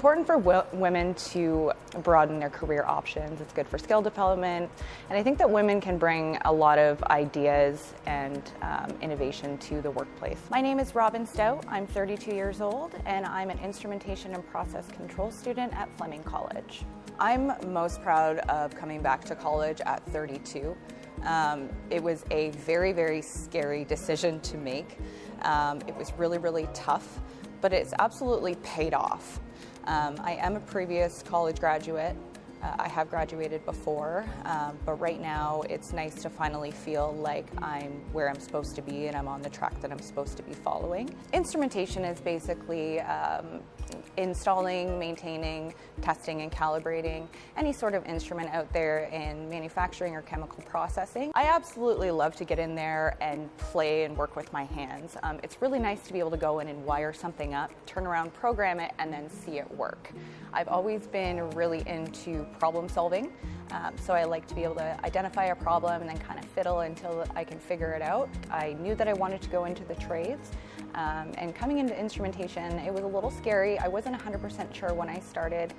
important for women to broaden their career options. It's good for skill development, and I think that women can bring a lot of ideas and innovation to the workplace. My name is Robin Stout. I'm 32 years old, and I'm an instrumentation and process control student at Fleming College. I'm most proud of coming back to college at 32. It was a very, very scary decision to make. It was really, really tough, but it's absolutely paid off. I am a previous college graduate. I have graduated before, but right now it's nice to finally feel like I'm where I'm supposed to be and I'm on the track that I'm supposed to be following. Instrumentation is basically installing, maintaining, testing, and calibrating any sort of instrument out there in manufacturing or chemical processing. I absolutely love to get in there and play and work with my hands. It's really nice to be able to go in and wire something up, turn around, program it, and then see it work. I've always been really into problem solving, so I like to be able to identify a problem and then kind of fiddle until I can figure it out. I knew that I wanted to go into the trades, and coming into instrumentation, it was a little scary. I wasn't 100% sure when I started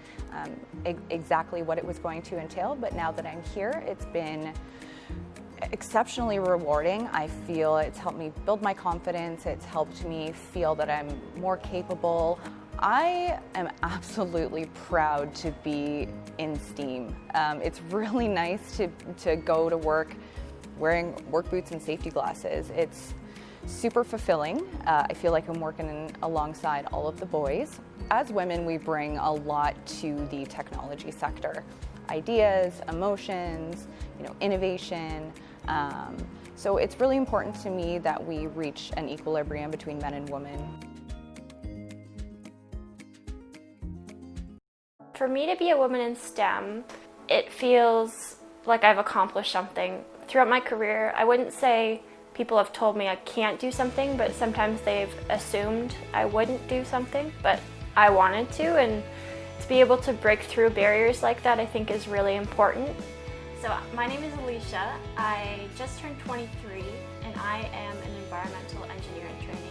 exactly what it was going to entail, but now that I'm here, it's been exceptionally rewarding. I feel it's helped me build my confidence. It's helped me feel that I'm more capable. I am absolutely proud to be in STEAM. It's really nice to go to work wearing work boots and safety glasses. It's super fulfilling. I feel like I'm working alongside all of the boys. As women, we bring a lot to the technology sector. Ideas, emotions, innovation. So it's really important to me that we reach an equilibrium between men and women. For me to be a woman in STEM, it feels like I've accomplished something. Throughout my career, I wouldn't say people have told me I can't do something, but sometimes they've assumed I wouldn't do something, but I wanted to, and to be able to break through barriers like that I think is really important. So my name is Alicia. I just turned 23 and I am an environmental engineer in training.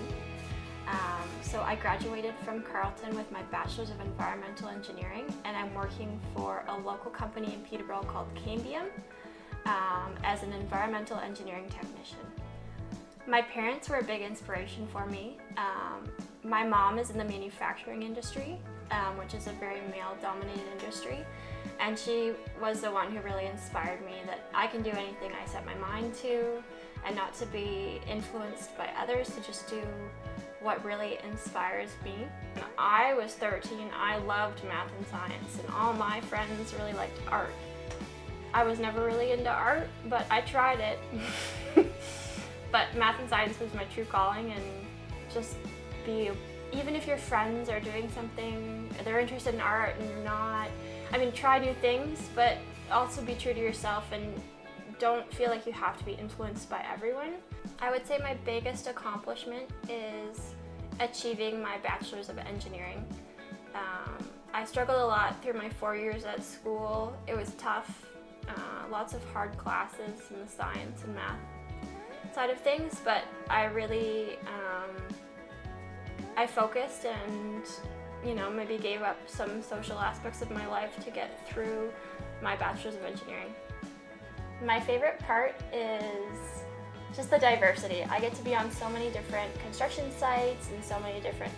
So I graduated from Carleton with my Bachelor's of Environmental Engineering, and I'm working for a local company in Peterborough called Cambium as an environmental engineering technician. My parents were a big inspiration for me. My mom is in the manufacturing industry, which is a very male-dominated industry, and she was the one who really inspired me that I can do anything I set my mind to, and not to be influenced by others, to just do what really inspires me. When I was 13, I loved math and science, and all my friends really liked art. I was never really into art, but I tried it. But math and science was my true calling, and just even if your friends are doing something, they're interested in art and you're not, try new things, but also be true to yourself and don't feel like you have to be influenced by everyone. I would say my biggest accomplishment is achieving my Bachelor's of Engineering. I struggled a lot through my 4 years at school. It was tough, lots of hard classes in the science and math side of things, but I really, I focused and, maybe gave up some social aspects of my life to get through my Bachelor's of Engineering. My favorite part is just the diversity. I get to be on so many different construction sites and so many different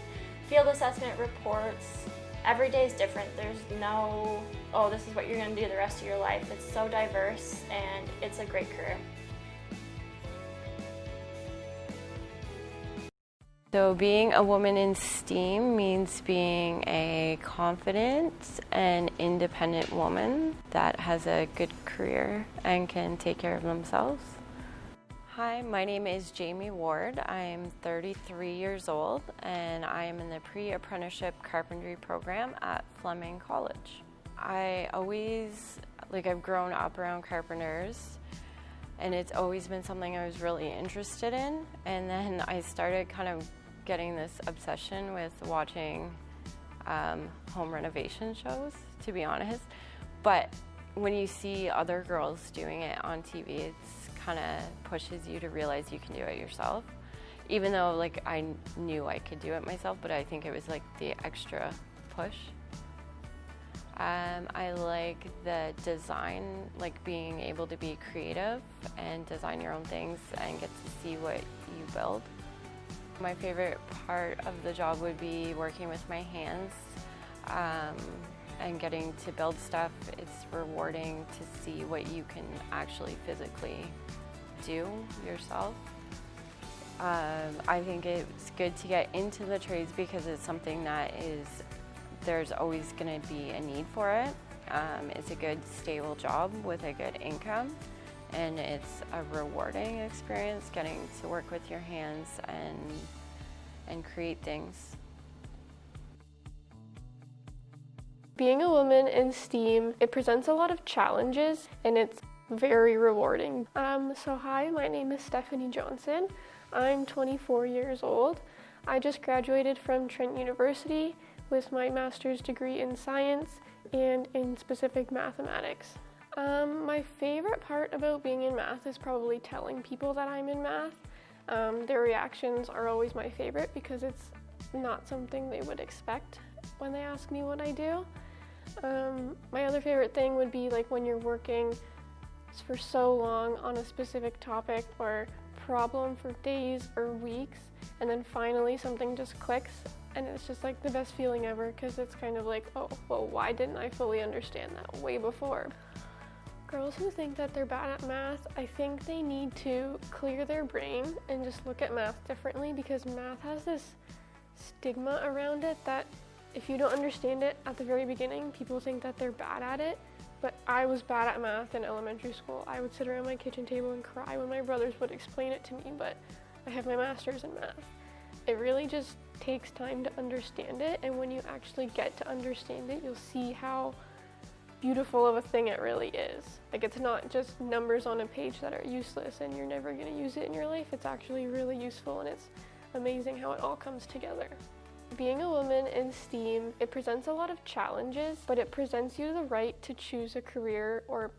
field assessment reports. Every day is different. There's no, oh, this is what you're going to do the rest of your life. It's so diverse and it's a great career. So being a woman in STEAM means being a confident and independent woman that has a good career and can take care of themselves. Hi, my name is Jamie Ward. I'm 33 years old and I am in the pre-apprenticeship carpentry program at Fleming College. I've grown up around carpenters, and it's always been something I was really interested in. And then I started kind of getting this obsession with watching home renovation shows, to be honest. But when you see other girls doing it on TV, it kind of pushes you to realize you can do it yourself. Even though I knew I could do it myself, but I think it was the extra push I like the design, like being able to be creative and design your own things and get to see what you build. My favorite part of the job would be working with my hands and getting to build stuff. It's rewarding to see what you can actually physically do yourself. I think it's good to get into the trades because it's something that there's always going to be a need for it. It's a good stable job with a good income, and it's a rewarding experience getting to work with your hands and create things. Being a woman in STEAM, it presents a lot of challenges and it's very rewarding. So hi, my name is Stephanie Johnson. I'm 24 years old. I just graduated from Trent University with my master's degree in science and in specific mathematics. My favorite part about being in math is probably telling people that I'm in math. Their reactions are always my favorite because it's not something they would expect when they ask me what I do. My other favorite thing would be like when you're working for so long on a specific topic or problem for days or weeks, and then finally something just clicks, and it's just like the best feeling ever because it's kind of like, oh, well, why didn't I fully understand that way before? Girls who think that they're bad at math, I think they need to clear their brain and just look at math differently, because math has this stigma around it that if you don't understand it at the very beginning, people think that they're bad at it. But I was bad at math in elementary school. I would sit around my kitchen table and cry when my brothers would explain it to me, but I have my master's in math. It really just takes time to understand it, and when you actually get to understand it, you'll see how beautiful of a thing it really is. Like, it's not just numbers on a page that are useless and you're never gonna use it in your life. It's actually really useful, and it's amazing how it all comes together. Being a woman in STEAM, it presents a lot of challenges, but it presents you the right to choose a career or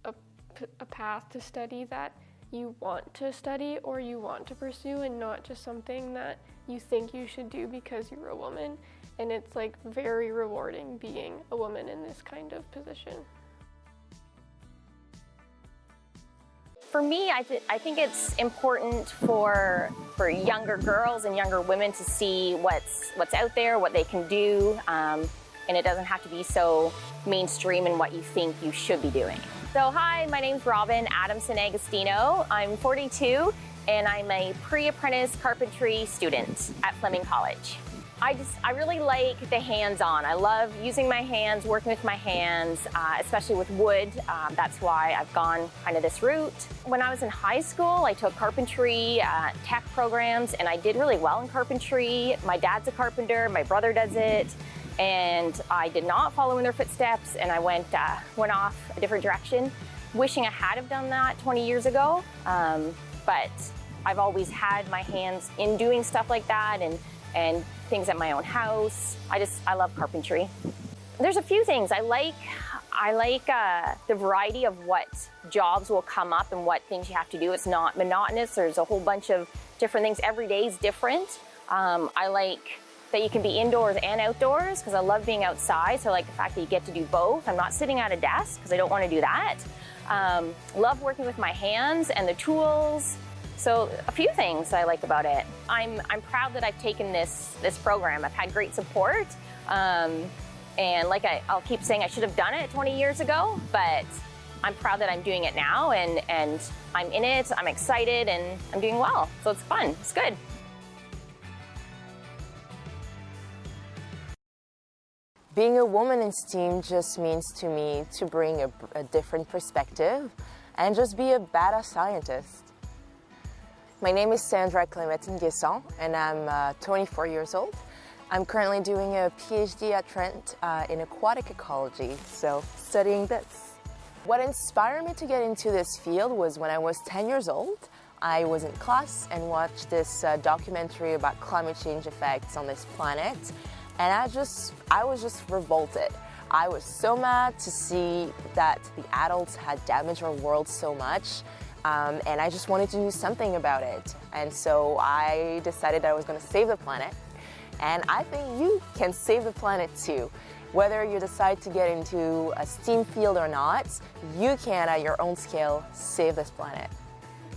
a path to study that you want to study or you want to pursue, and not just something that you think you should do because you're a woman. And it's like very rewarding being a woman in this kind of position. For me, I think it's important for younger girls and younger women to see what's out there, what they can do, and it doesn't have to be so mainstream in what you think you should be doing. So hi, my name's Robin Adamson Agostino. I'm 42, and I'm a pre-apprentice carpentry student at Fleming College. I really like the hands-on. I love using my hands, working with my hands, especially with wood. That's why I've gone kind of this route. When I was in high school, I took carpentry tech programs, and I did really well in carpentry. My dad's a carpenter, my brother does it, and I did not follow in their footsteps, and I went off a different direction, wishing I had have done that 20 years ago. But I've always had my hands in doing stuff like that, and things at my own house. I love carpentry. There's a few things. I like the variety of what jobs will come up and what things you have to do. It's not monotonous. There's a whole bunch of different things. Every day is different. I like that you can be indoors and outdoors because I love being outside. So I like the fact that you get to do both. I'm not sitting at a desk because I don't want to do that. Love working with my hands and the tools. So a few things I like about it. I'm proud that I've taken this program. I've had great support. And like I'll keep saying, I should have done it 20 years ago, but I'm proud that I'm doing it now, and I'm in it, I'm excited, and I'm doing well. So it's fun, it's good. Being a woman in STEAM just means to me to bring a different perspective and just be a badass scientist. My name is Sandra Clementine-Guesson, and I'm 24 years old. I'm currently doing a PhD at Trent in aquatic ecology, so studying this. What inspired me to get into this field was when I was 10 years old. I was in class and watched this documentary about climate change effects on this planet, and I was just revolted. I was so mad to see that the adults had damaged our world so much. And I just wanted to do something about it. And so I decided I was going to save the planet. And I think you can save the planet too. Whether you decide to get into a STEAM field or not, you can, at your own scale, save this planet.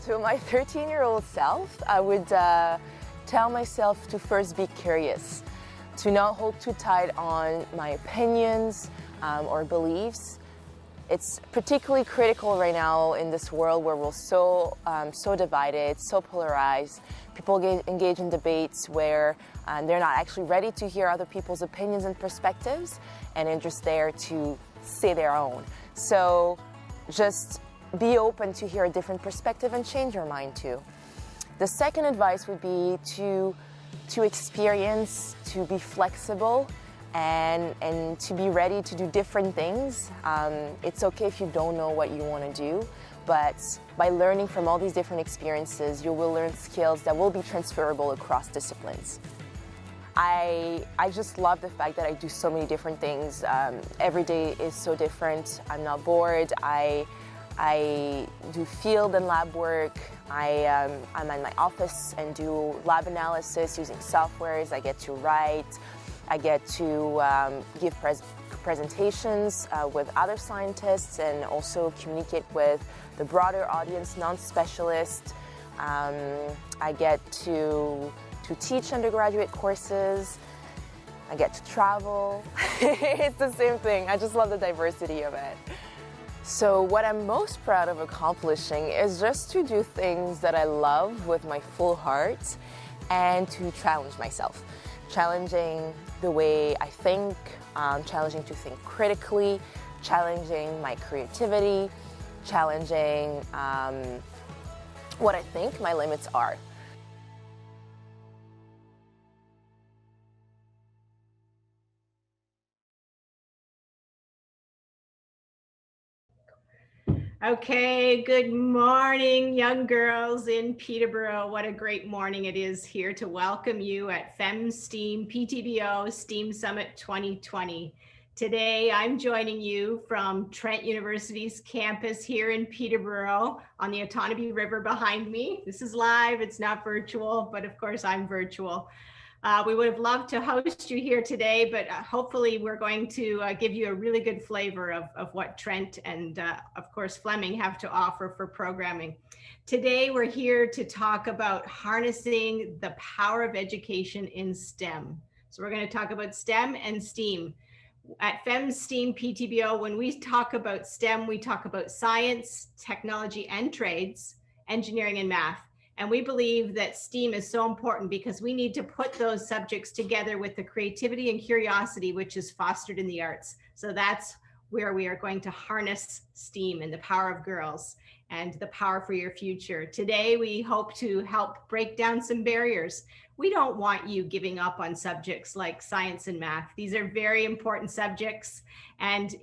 To my 13-year-old self, I would tell myself to first be curious, to not hold too tight on my opinions or beliefs. It's particularly critical right now in this world where we're so divided, so polarized. People engage in debates where they're not actually ready to hear other people's opinions and perspectives, and they're just there to say their own. So just be open to hear a different perspective and change your mind too. The second advice would be to experience, to be flexible, and to be ready to do different things. It's okay if you don't know what you want to do, but by learning from all these different experiences, you will learn skills that will be transferable across disciplines. I just love the fact that I do so many different things. Every day is so different. I'm not bored. I do field and lab work. I'm in my office and do lab analysis using softwares. I get to write. I get to give presentations with other scientists and also communicate with the broader audience, non-specialists. I get to teach undergraduate courses. I get to travel. It's the same thing. I just love the diversity of it. So what I'm most proud of accomplishing is just to do things that I love with my full heart and to challenge myself. Challenging the way I think, challenging to think critically, challenging my creativity, challenging what I think my limits are. Okay, good morning, young girls in Peterborough. What a great morning it is here to welcome you at FemSTEAM PTBO STEAM Summit 2020. Today, I'm joining you from Trent University's campus here in Peterborough on the Otonabee River behind me. This is live, it's not virtual, but of course I'm virtual. We would have loved to host you here today, but hopefully we're going to give you a really good flavor of what Trent and of course Fleming have to offer for programming. Today we're here to talk about harnessing the power of education in STEM. So we're going to talk about STEM and STEAM. At FemSTEAM PTBO, when we talk about STEM, we talk about science, technology, and trades, engineering and math. And we believe that STEAM is so important because we need to put those subjects together with the creativity and curiosity which is fostered in the arts. So that's where we are going to harness STEAM and the power of girls and the power for your future. Today, we hope to help break down some barriers. We don't want you giving up on subjects like science and math. These are very important subjects. And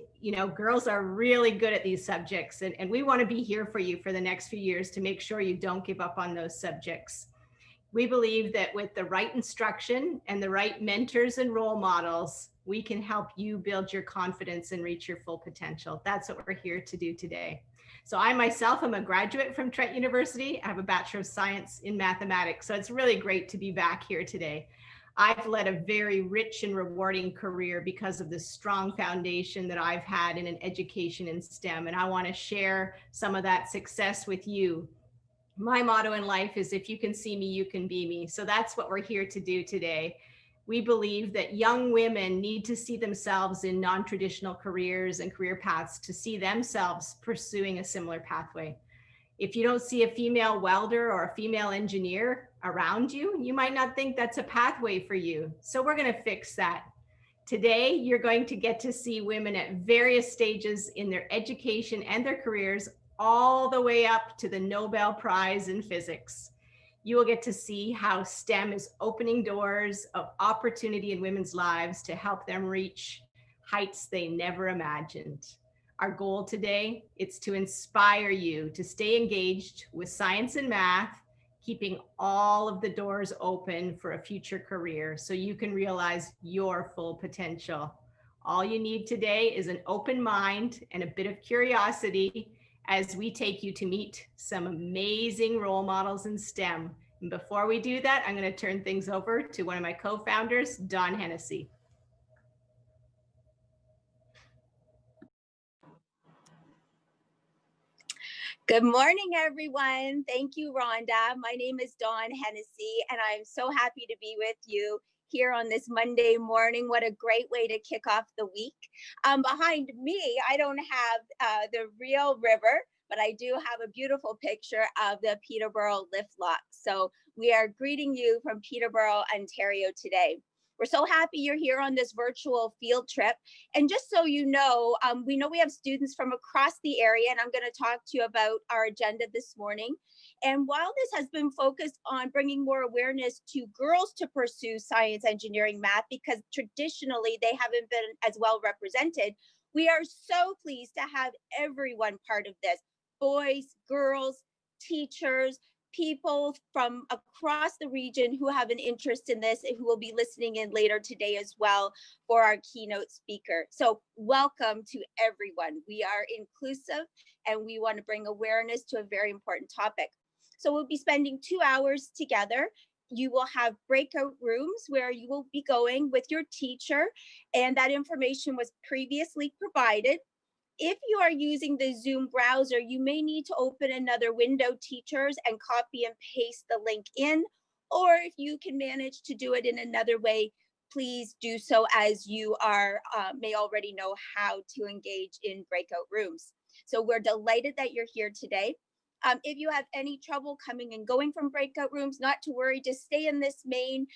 girls are really good at these subjects. And we want to be here for you for the next few years to make sure you don't give up on those subjects. We believe that with the right instruction and the right mentors and role models, we can help you build your confidence and reach your full potential. That's what we're here to do today. So I myself am a graduate from Trent University. I have a Bachelor of Science in Mathematics. So it's really great to be back here today. I've led a very rich and rewarding career because of the strong foundation that I've had in an education in STEM. And I want to share some of that success with you. My motto in life is, if you can see me, you can be me. So that's what we're here to do today. We believe that young women need to see themselves in non-traditional careers and career paths to see themselves pursuing a similar pathway. If you don't see a female welder or a female engineer around you, you might not think that's a pathway for you. So we're going to fix that. Today, you're going to get to see women at various stages in their education and their careers, all the way up to the Nobel Prize in Physics. You will get to see how STEM is opening doors of opportunity in women's lives to help them reach heights they never imagined. Our goal today is to inspire you to stay engaged with science and math, keeping all of the doors open for a future career so you can realize your full potential. All you need today is an open mind and a bit of curiosity as we take you to meet some amazing role models in STEM. And before we do that, I'm going to turn things over to one of my co-founders, Dawn Hennessy. Good morning, everyone. Thank you, Rhonda. My name is Dawn Hennessy, and I'm so happy to be with you here on this Monday morning. What a great way to kick off the week. Behind me, I don't have the real river, but I do have a beautiful picture of the Peterborough Lift Lock. So we are greeting you from Peterborough, Ontario today. We're so happy you're here on this virtual field trip. And just so you know, we have students from across the area, and I'm going to talk to you about our agenda this morning. And while this has been focused on bringing more awareness to girls to pursue science, engineering, math, because traditionally they haven't been as well represented, we are so pleased to have everyone part of this: boys, girls, teachers, people from across the region who have an interest in this and who will be listening in later today as well for our keynote speaker. So welcome to everyone. We are inclusive and we want to bring awareness to a very important topic. So we'll be spending 2 hours together. You will have breakout rooms where you will be going with your teacher, and that information was previously provided. If you are using the Zoom browser, you may need to open another window, teachers, and copy and paste the link in. Or if you can manage to do it in another way, please do so, as you may already know how to engage in breakout rooms. So we're delighted that you're here today. If you have any trouble coming and going from breakout rooms, not to worry, just stay in this main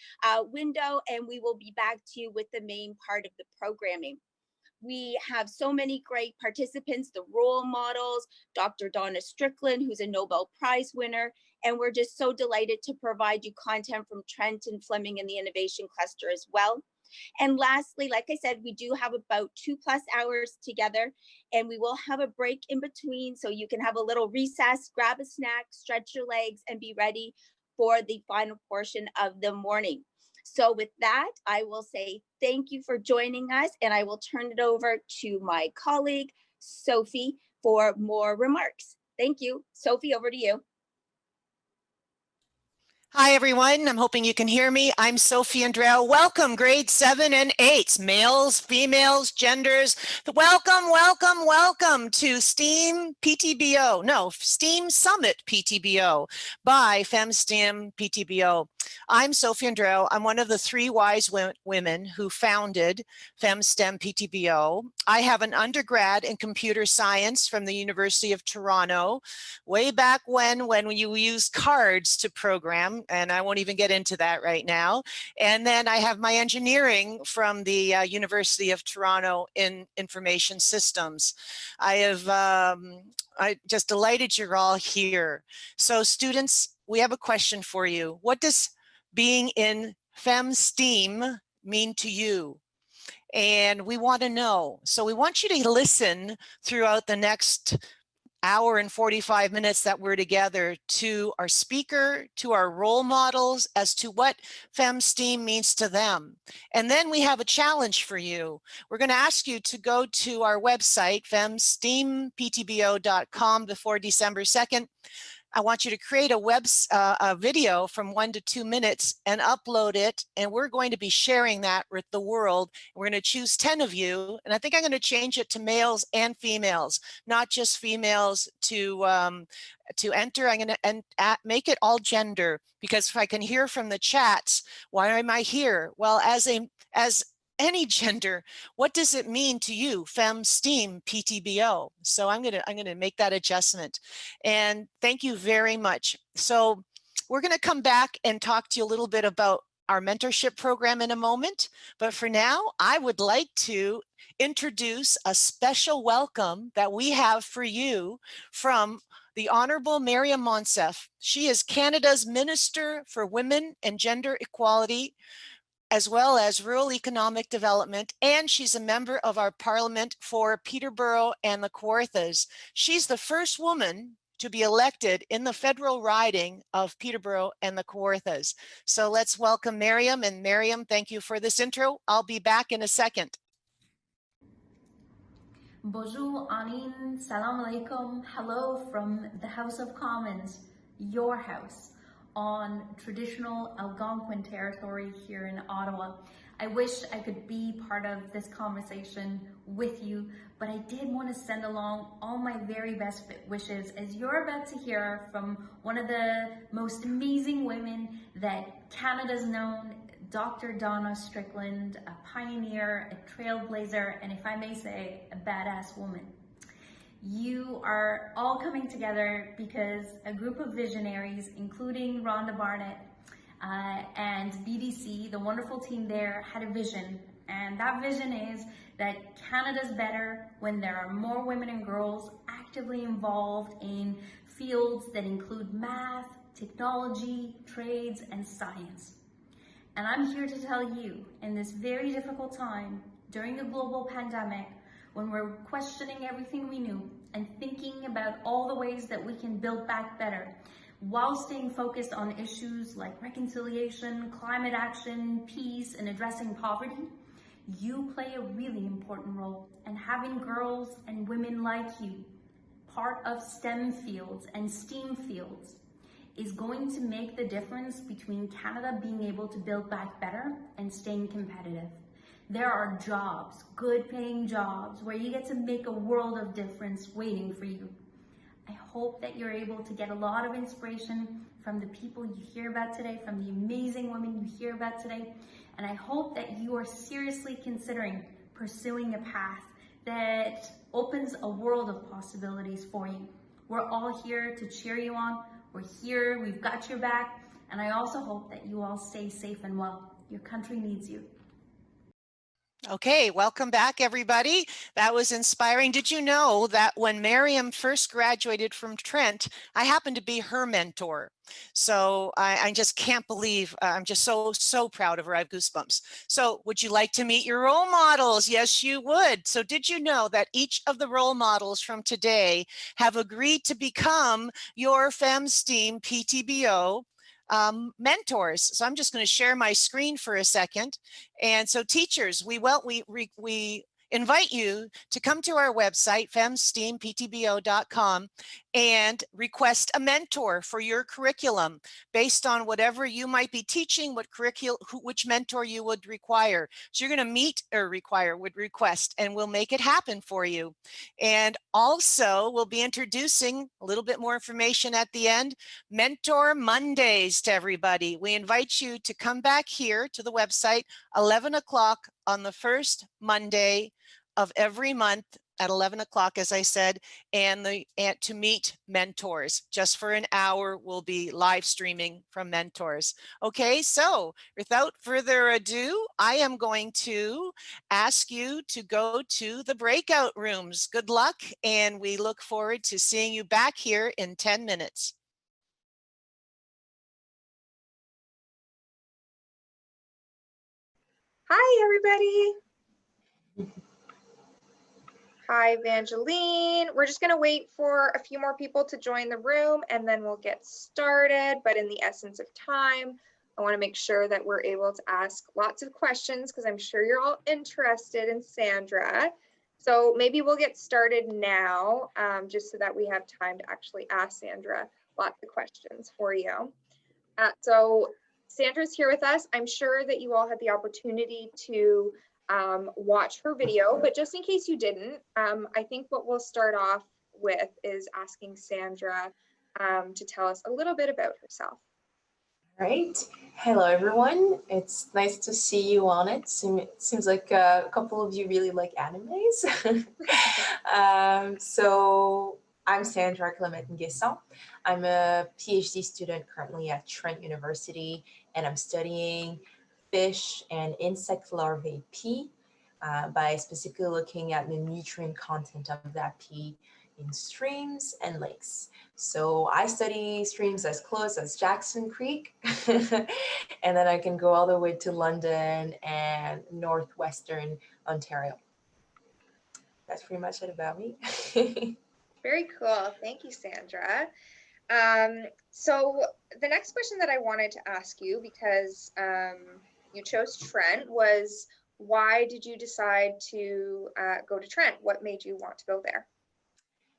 window and we will be back to you with the main part of the programming. We have so many great participants, the role models, Dr. Donna Strickland, who's a Nobel Prize winner, and we're just so delighted to provide you content from Trent and Fleming in the Innovation Cluster as well. And lastly, like I said, we do have about 2+ hours together, and we will have a break in between so you can have a little recess, grab a snack, stretch your legs, and be ready for the final portion of the morning. So with that, I will say thank you for joining us, and I will turn it over to my colleague, Sophie, for more remarks. Thank you. Sophie, over to you. Hi, everyone. I'm hoping you can hear me. I'm Sophie Andreu. Welcome, grade 7 and 8, males, females, genders. Welcome, welcome, welcome to STEAM PTBO. No, STEAM Summit PTBO by FemSTEAM PTBO. I'm Sophie Andreu. I'm one of the 3 wise women who founded FemSTEM PTBO. I have an undergrad in computer science from the University of Toronto, way back when you used cards to program, and I won't even get into that right now. And then I have my engineering from the University of Toronto in information systems. I just delighted you're all here. So students, we have a question for you. What does being in FemSTEAM mean to you? And we want to know. So we want you to listen throughout the next hour and 45 minutes that we're together to our speaker, to our role models as to what FemSTEAM means to them. And then we have a challenge for you. We're going to ask you to go to our website, femsteamptbo.com, before December 2nd. I want you to create a video from 1 to 2 minutes and upload it. And we're going to be sharing that with the world. We're going to choose 10 of you. And I think I'm going to change it to males and females, not just females to enter. I'm going to make it all gender, because if I can hear from the chats, why am I here? Well, as any gender, what does it mean to you, FemSTEAM PTBO? So I'm gonna make that adjustment. And thank you very much. So we're gonna come back and talk to you a little bit about our mentorship program in a moment. But for now, I would like to introduce a special welcome that we have for you from the Honorable Miriam Monsef. She is Canada's Minister for Women and Gender Equality, as well as Rural Economic Development, and she's a member of our Parliament for Peterborough and the Kawarthas. She's the first woman to be elected in the federal riding of Peterborough and the Kawarthas. So let's welcome Miriam. And Miriam, thank you for this intro. I'll be back in a second. Bonjour, Anin, salam alaikum. Hello from the House of Commons, your house, on traditional Algonquin territory here in Ottawa. I wish I could be part of this conversation with you, but I did want to send along all my very best wishes as you're about to hear from one of the most amazing women that Canada's known, Dr. Donna Strickland, a pioneer, a trailblazer, and if I may say, a badass woman. You are all coming together because a group of visionaries, including Rhonda Barnett and BDC, the wonderful team there, had a vision. And that vision is that Canada's better when there are more women and girls actively involved in fields that include math, technology, trades, and science. And I'm here to tell you, in this very difficult time, during a global pandemic, when we're questioning everything we knew and thinking about all the ways that we can build back better, while staying focused on issues like reconciliation, climate action, peace, and addressing poverty, you play a really important role. And having girls and women like you, part of STEM fields and STEAM fields, is going to make the difference between Canada being able to build back better and staying competitive. There are jobs, good paying jobs, where you get to make a world of difference waiting for you. I hope that you're able to get a lot of inspiration from the people you hear about today, from the amazing women you hear about today, and I hope that you are seriously considering pursuing a path that opens a world of possibilities for you. We're all here to cheer you on. We're here, we've got your back, and I also hope that you all stay safe and well. Your country needs you. Okay, welcome back, everybody. That was inspiring. Did you know that when Miriam first graduated from Trent, I happened to be her mentor? So I just can't believe, I'm just so proud of her. I have goosebumps. So would you like to meet your role models? Yes, you would. So did you know that each of the role models from today have agreed to become your FemSTEAM PTBO mentors? So I'm just going to share my screen for a second. And so teachers, we invite you to come to our website, femsteamptbo.com, and request a mentor for your curriculum based on whatever you might be teaching, which mentor you would require. So you're going to meet or request, and we'll make it happen for you. And also we'll be introducing a little bit more information at the end, Mentor Mondays to everybody. We invite you to come back here to the website 11 o'clock on the first Monday of every month at 11 o'clock, as I said, and to meet mentors. Just for an hour, we'll be live streaming from mentors. Okay, so without further ado, I am going to ask you to go to the breakout rooms. Good luck, and we look forward to seeing you back here in 10 minutes. Hi, everybody. Hi, Evangeline. We're just going to wait for a few more people to join the room and then we'll get started. But in the essence of time, I want to make sure that we're able to ask lots of questions because I'm sure you're all interested in Sandra. So maybe we'll get started now just so that we have time to actually ask Sandra lots of questions for you. So Sandra's here with us. I'm sure that you all had the opportunity to watch her video, but just in case you didn't, I think what we'll start off with is asking Sandra to tell us a little bit about herself. All right. Hello, everyone. It's nice to see you on it. Seems like a couple of you really like animes. So I'm Sandra Clement-Nguesson. I'm a PhD student currently at Trent University, and I'm studying fish and insect larvae pee by specifically looking at the nutrient content of that pee in streams and lakes. So I study streams as close as Jackson Creek, and then I can go all the way to London and northwestern Ontario. That's pretty much it about me. Very cool. Thank you, Sandra. So the next question that I wanted to ask you, because you chose Trent, was why did you decide to go to Trent? What made you want to go there?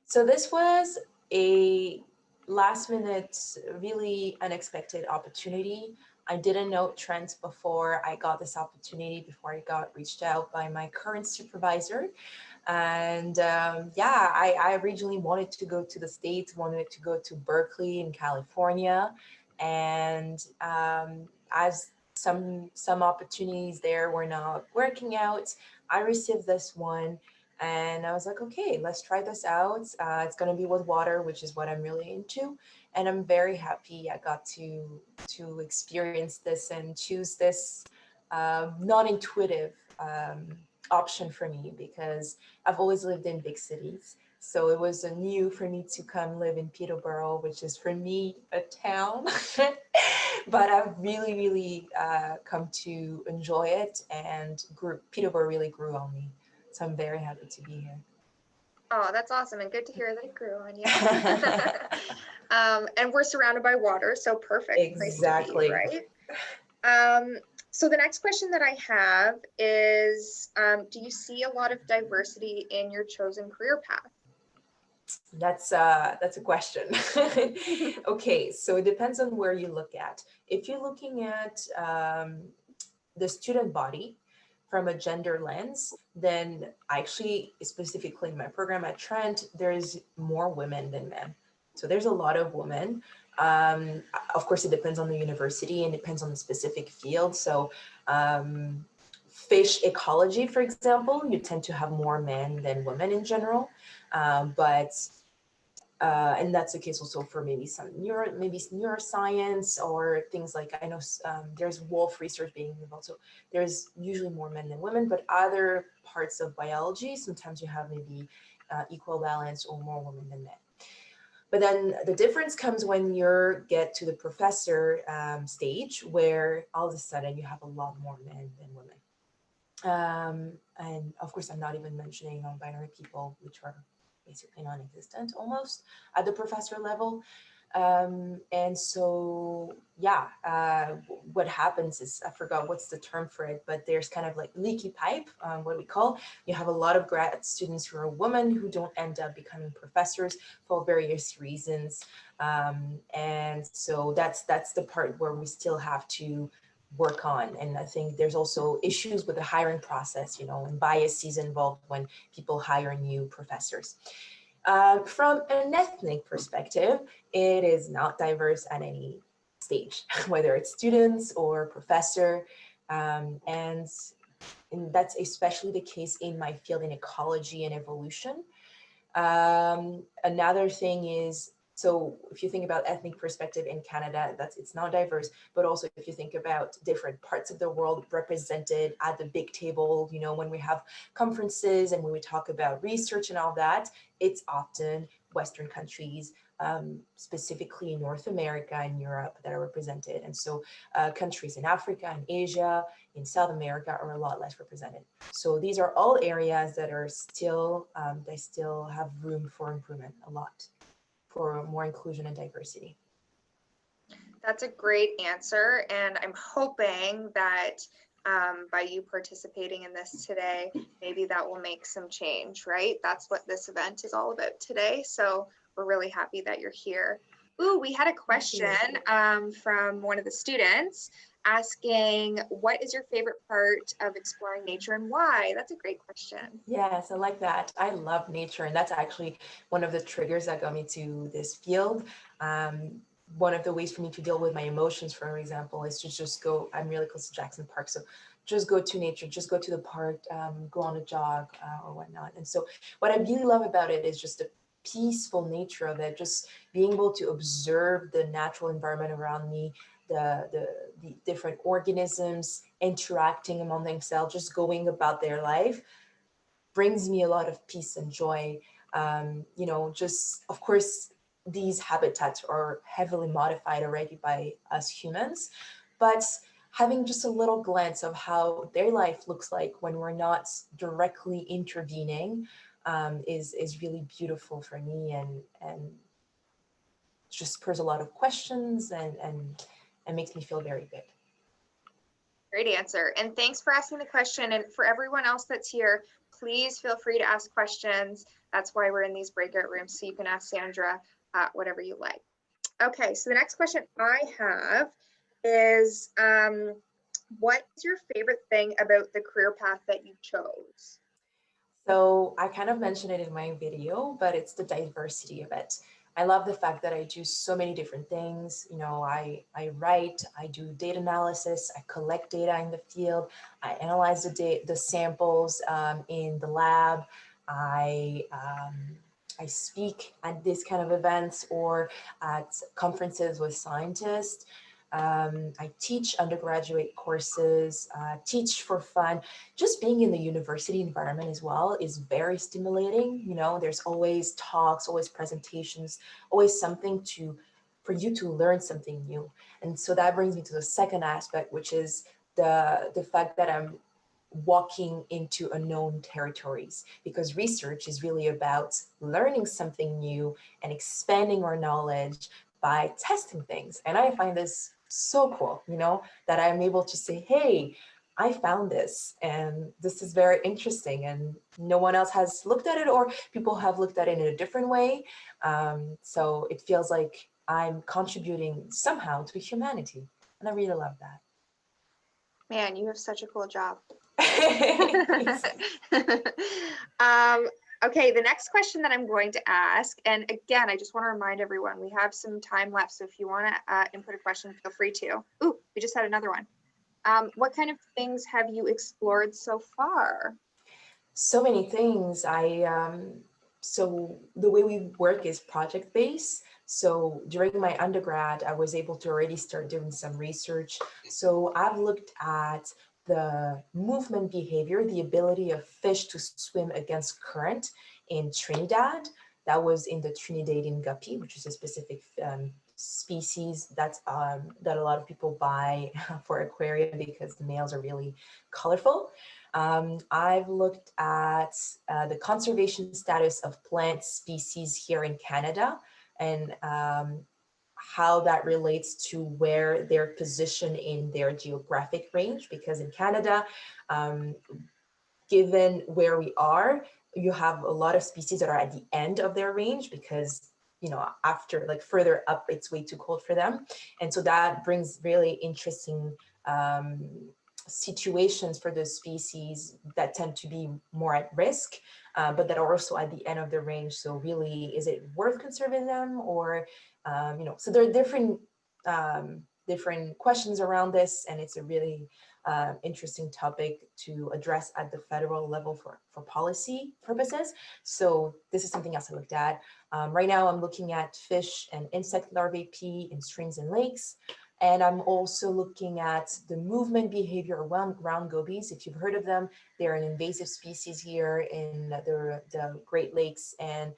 So this was a last minute, really unexpected opportunity. I didn't know trends before I got this opportunity, before I got reached out by my current supervisor. And I originally wanted to go to the States, wanted to go to Berkeley in California. And as some opportunities there were not working out, I received this one. And I was like, okay, let's try this out. It's going to be with water, which is what I'm really into. And I'm very happy I got to experience this and choose this non-intuitive option for me, because I've always lived in big cities. So it was new for me to come live in Peterborough, which is for me a town. But I've really, really come to enjoy it, and Peterborough really grew on me. So I'm very happy to be here. Oh, that's awesome, and good to hear that it grew on you. And we're surrounded by water, so perfect Exactly. place to be, right? So the next question that I have is, do you see a lot of diversity in your chosen career path? That's a question. Okay, so it depends on where you look at. If you're looking at the student body from a gender lens, then actually, specifically in my program at Trent, there's more women than men. So there's a lot of women. Of course, it depends on the university and depends on the specific field. So fish ecology, for example, you tend to have more men than women in general. And that's the case also for maybe neuroscience or things like, I know there's wolf research being involved. So there's usually more men than women, but other parts of biology, sometimes you have maybe equal balance or more women than men. But then the difference comes when you get to the professor stage, where all of a sudden you have a lot more men than women. And of course, I'm not even mentioning non-binary people, which are basically non-existent almost at the professor level. And so, what happens is, I forgot what's the term for it, but there's kind of like leaky pipe, what we call. You have a lot of grad students who are women who don't end up becoming professors for various reasons. And so that's the part where we still have to work on. And I think there's also issues with the hiring process, and biases involved when people hire new professors. From an ethnic perspective, it is not diverse at any stage, whether it's students or professor. And that's especially the case in my field in ecology and evolution. Another thing is, so if you think about ethnic perspective in Canada, it's not diverse, but also if you think about different parts of the world represented at the big table, when we have conferences and when we talk about research and all that, it's often Western countries, specifically North America and Europe, that are represented. And so countries in Africa and Asia, in South America, are a lot less represented. So these are all areas that are still, they still have room for improvement a lot, for more inclusion and diversity. That's a great answer, and I'm hoping that by you participating in this today, maybe that will make some change, right? That's what this event is all about today. So we're really happy that you're here. Ooh, we had a question from one of the students asking, what is your favorite part of exploring nature and why? That's a great question. Yes, I like that. I love nature, and that's actually one of the triggers that got me to this field. One of the ways for me to deal with my emotions, for example, is to just go. I'm really close to Jackson Park, so just go to nature, just go to the park, go on a jog or whatnot. And so what I really love about it is just the peaceful nature of it, just being able to observe the natural environment around me, the different organisms interacting among themselves, just going about their life, brings me a lot of peace and joy. Just, of course, these habitats are heavily modified already by us humans, but having just a little glance of how their life looks like when we're not directly intervening is really beautiful for me, and just spurs a lot of questions and makes me feel very good. Great answer. And thanks for asking the question. And for everyone else that's here, please feel free to ask questions. That's why we're in these breakout rooms, so you can ask Sandra whatever you like. Okay, so the next question I have, is what is your favorite thing about the career path that you chose? So I kind of mentioned it in my video, but it's the diversity of it. I love the fact that I do so many different things. You know, I write, I do data analysis, I collect data in the field, I analyze the samples in the lab, I I speak at these kind of events or at conferences with scientists. I teach undergraduate courses, teach for fun. Just being in the university environment as well is very stimulating. You know, there's always talks, always presentations, always something for you to learn something new. And so that brings me to the second aspect, which is the fact that I'm walking into unknown territories, because research is really about learning something new and expanding our knowledge by testing things. And I find this so cool, you know, that I'm able to say, hey, I found this and this is very interesting and no one else has looked at it, or people have looked at it in a different way. So it feels like I'm contributing somehow to humanity. And I really love that. Man, you have such a cool job. Okay, the next question that I'm going to ask, and again, I just want to remind everyone, we have some time left, so if you want to input a question, feel free to. Ooh, we just had another one. What kind of things have you explored so far? So many things. So the way we work is project-based. So during my undergrad, I was able to already start doing some research. So I've looked at the movement behavior, the ability of fish to swim against current in Trinidad. That was in the Trinidadian guppy, which is a specific species that a lot of people buy for aquarium because the males are really colorful. I've looked at the conservation status of plant species here in Canada and how that relates to where they're positioned in their geographic range, because in Canada, given where we are, you have a lot of species that are at the end of their range because, you know, after like further up, it's way too cold for them. And so that brings really interesting situations for the species that tend to be more at risk, but that are also at the end of their range. So really, is it worth conserving them, or, you know, so there are different questions around this, and it's a really interesting topic to address at the federal level for policy purposes. So this is something else I looked at. Right now, I'm looking at fish and insect larvae pee in streams and lakes. And I'm also looking at the movement behavior around ground gobies. If you've heard of them, they're an invasive species here in the Great Lakes and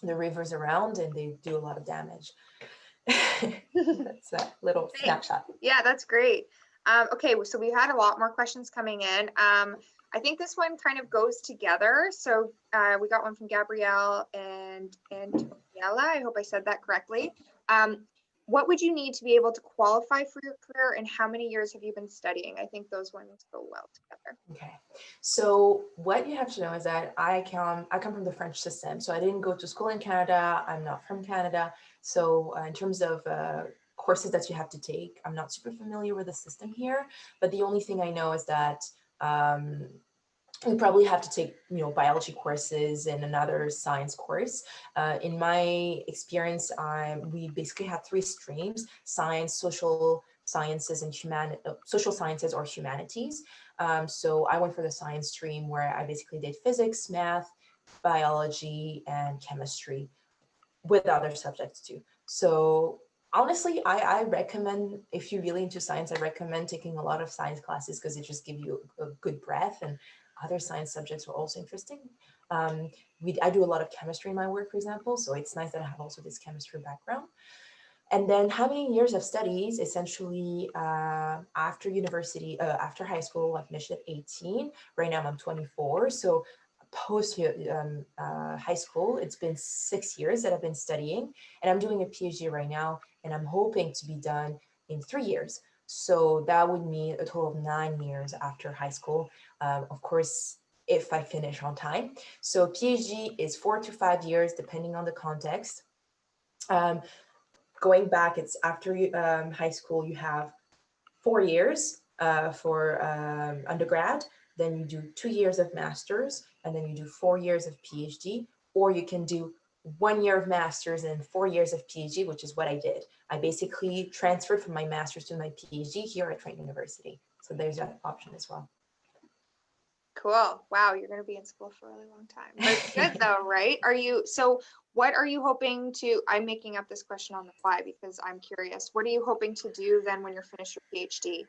the rivers around, and they do a lot of damage. That's a little snapshot. Yeah, that's great. Okay, so we had a lot more questions coming in. I think this one kind of goes together. So we got one from Gabrielle and Antoniella. I hope I said that correctly. What would you need to be able to qualify for your career, and how many years have you been studying? I think those ones go well together. Okay, so what you have to know is that I come from the French system. So I didn't go to school in Canada. I'm not from Canada. So in terms of courses that you have to take, I'm not super familiar with the system here. But the only thing I know is that we probably have to take, you know, biology courses and another science course. In my experience, we basically had 3 streams: science, social sciences, and social sciences or humanities. So I went for the science stream, where I basically did physics, math, biology, and chemistry, with other subjects too. So honestly, I recommend, if you're really into science, I recommend taking a lot of science classes, because it just gives you a good breadth, and other science subjects are also interesting. I do a lot of chemistry in my work, for example, so it's nice that I have also this chemistry background. And then how many years of studies? Essentially, after university, after high school, I finished at 18. Right now I'm 24. So post high school, it's been 6 years that I've been studying, and I'm doing a PhD right now, and I'm hoping to be done in 3 years. So that would mean a total of 9 years after high school. Of course, if I finish on time. So PhD is 4 to 5 years, depending on the context. going back, it's after high school, you have 4 years for undergrad, then you do 2 years of master's, and then you do 4 years of PhD, or you can do 1 year of master's and 4 years of PhD, which is what I did. I basically transferred from my master's to my PhD here at Trent University. So there's that option as well. Cool. Wow, you're going to be in school for a really long time. But it's good though, right? So what are you hoping to, I'm making up this question on the fly because I'm curious. What are you hoping to do then when you're finished your PhD?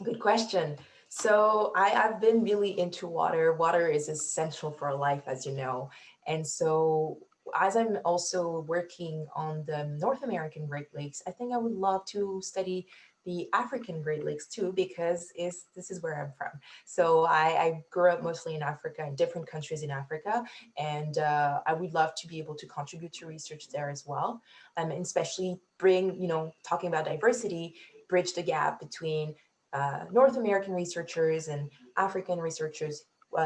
Good question. So I've been really into water. Water is essential for life, as you know. And so as I'm also working on the North American Great Lakes, I think I would love to study the African Great Lakes too, because this is where I'm from. So I grew up mostly in Africa, in different countries in Africa, and I would love to be able to contribute to research there as well, and especially bring, talking about diversity, bridge the gap between North American researchers and African researchers,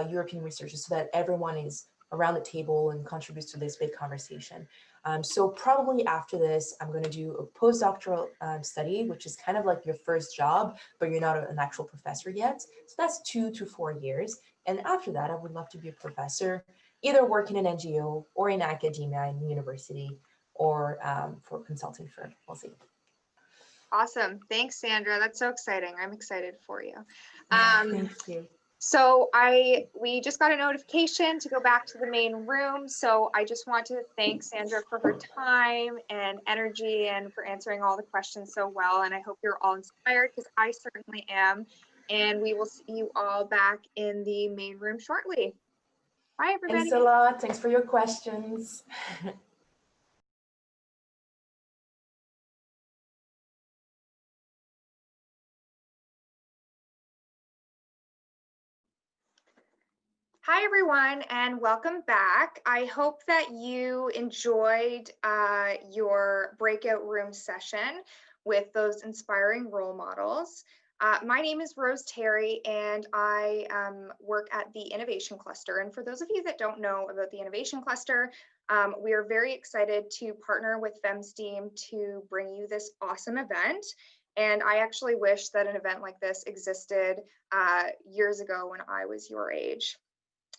European researchers, so that everyone is around the table and contributes to this big conversation. So probably after this, I'm going to do a postdoctoral study, which is kind of like your first job, but you're not an actual professor yet. So that's 2 to 4 years. And after that, I would love to be a professor, either work in an NGO or in academia in university, or for a consulting firm. We'll see. Awesome. Thanks, Sandra. That's so exciting. I'm excited for you. Thank you. So we just got a notification to go back to the main room. So I just want to thank Sandra for her time and energy and for answering all the questions so well. And I hope you're all inspired, because I certainly am. And we will see you all back in the main room shortly. Bye, everybody. Thanks a lot. Thanks for your questions. Hi, everyone, and welcome back. I hope that you enjoyed your breakout room session with those inspiring role models. My name is Rose Terry, and I work at the Innovation Cluster. And for those of you that don't know about the Innovation Cluster, we are very excited to partner with FemSTEAM to bring you this awesome event. And I actually wish that an event like this existed years ago when I was your age.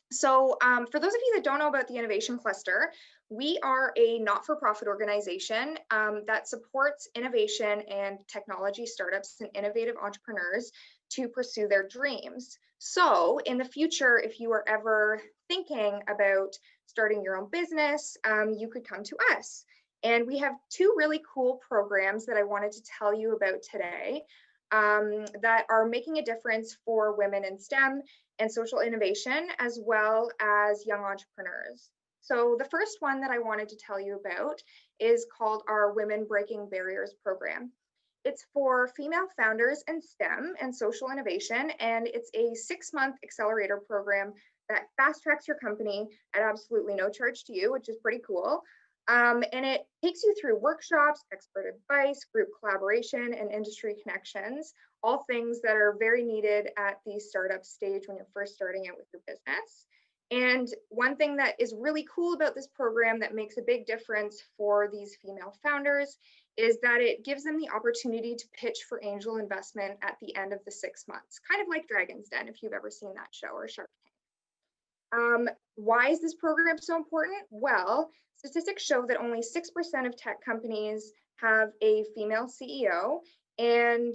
So for those of you that don't know about the Innovation Cluster, we are a not-for-profit organization that supports innovation and technology startups and innovative entrepreneurs to pursue their dreams. So in the future, if you are ever thinking about starting your own business, you could come to us. And we have 2 really cool programs that I wanted to tell you about today that are making a difference for women in STEM and social innovation, as well as young entrepreneurs. So the first one that I wanted to tell you about is called our Women Breaking Barriers program. It's for female founders in STEM and social innovation, and it's a 6-month accelerator program that fast tracks your company at absolutely no charge to you, which is pretty cool. And it takes you through workshops, expert advice, group collaboration, and industry connections, all things that are very needed at the startup stage when you're first starting out with your business. And one thing that is really cool about this program that makes a big difference for these female founders is that it gives them the opportunity to pitch for angel investment at the end of the 6 months, kind of like Dragon's Den, if you've ever seen that show, or Shark Tank. Why is this program so important? Well, statistics show that only 6% of tech companies have a female CEO, and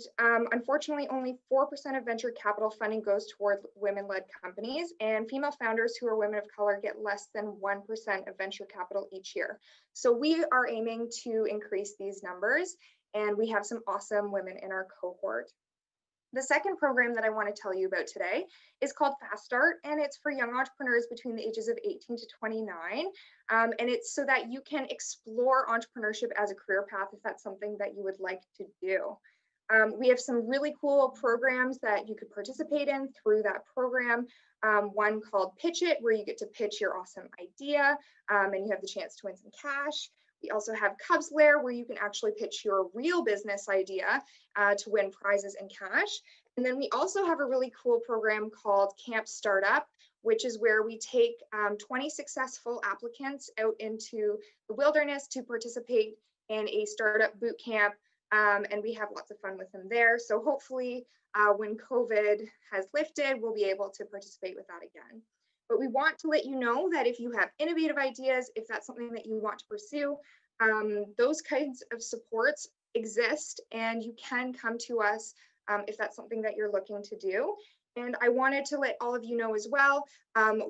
unfortunately, only 4% of venture capital funding goes toward women-led companies, and female founders who are women of color get less than 1% of venture capital each year. So we are aiming to increase these numbers, and we have some awesome women in our cohort. The second program that I want to tell you about today is called Fast Start, and it's for young entrepreneurs between the ages of 18 to 29. And it's so that you can explore entrepreneurship as a career path if that's something that you would like to do. We have some really cool programs that you could participate in through that program. One called Pitch It, where you get to pitch your awesome idea and you have the chance to win some cash. We also have Cubs Lair, where you can actually pitch your real business idea to win prizes and cash. And then we also have a really cool program called Camp Startup, which is where we take 20 successful applicants out into the wilderness to participate in a startup boot camp. And we have lots of fun with them there. So hopefully when COVID has lifted, we'll be able to participate with that again. But we want to let you know that if you have innovative ideas, if that's something that you want to pursue, those kinds of supports exist, and you can come to us if that's something that you're looking to do. And I wanted to let all of you know as well,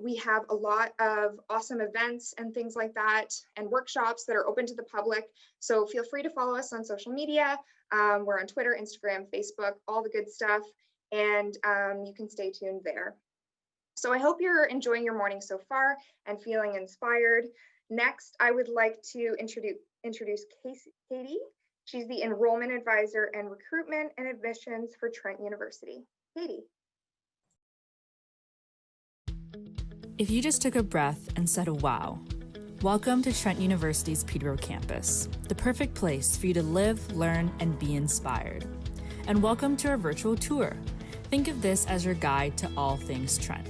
we have a lot of awesome events and things like that, and workshops that are open to the public. So feel free to follow us on social media. We're on Twitter, Instagram, Facebook, all the good stuff. And you can stay tuned there. So I hope you're enjoying your morning so far and feeling inspired. Next, I would like to introduce Katie. She's the Enrollment Advisor and Recruitment and Admissions for Trent University. Katie. If you just took a breath and said, wow, welcome to Trent University's Peterborough campus, the perfect place for you to live, learn, and be inspired. And welcome to our virtual tour. Think of this as your guide to all things Trent.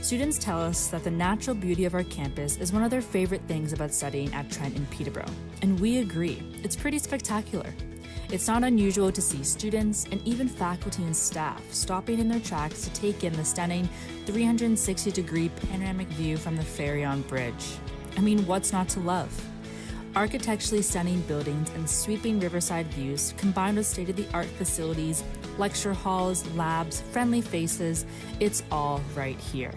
Students tell us that the natural beauty of our campus is one of their favorite things about studying at Trent in Peterborough, and we agree, it's pretty spectacular. It's not unusual to see students and even faculty and staff stopping in their tracks to take in the stunning 360-degree panoramic view from the Ferry-on Bridge. I mean, what's not to love? Architecturally stunning buildings and sweeping riverside views combined with state-of-the-art facilities, lecture halls, labs, friendly faces, it's all right here.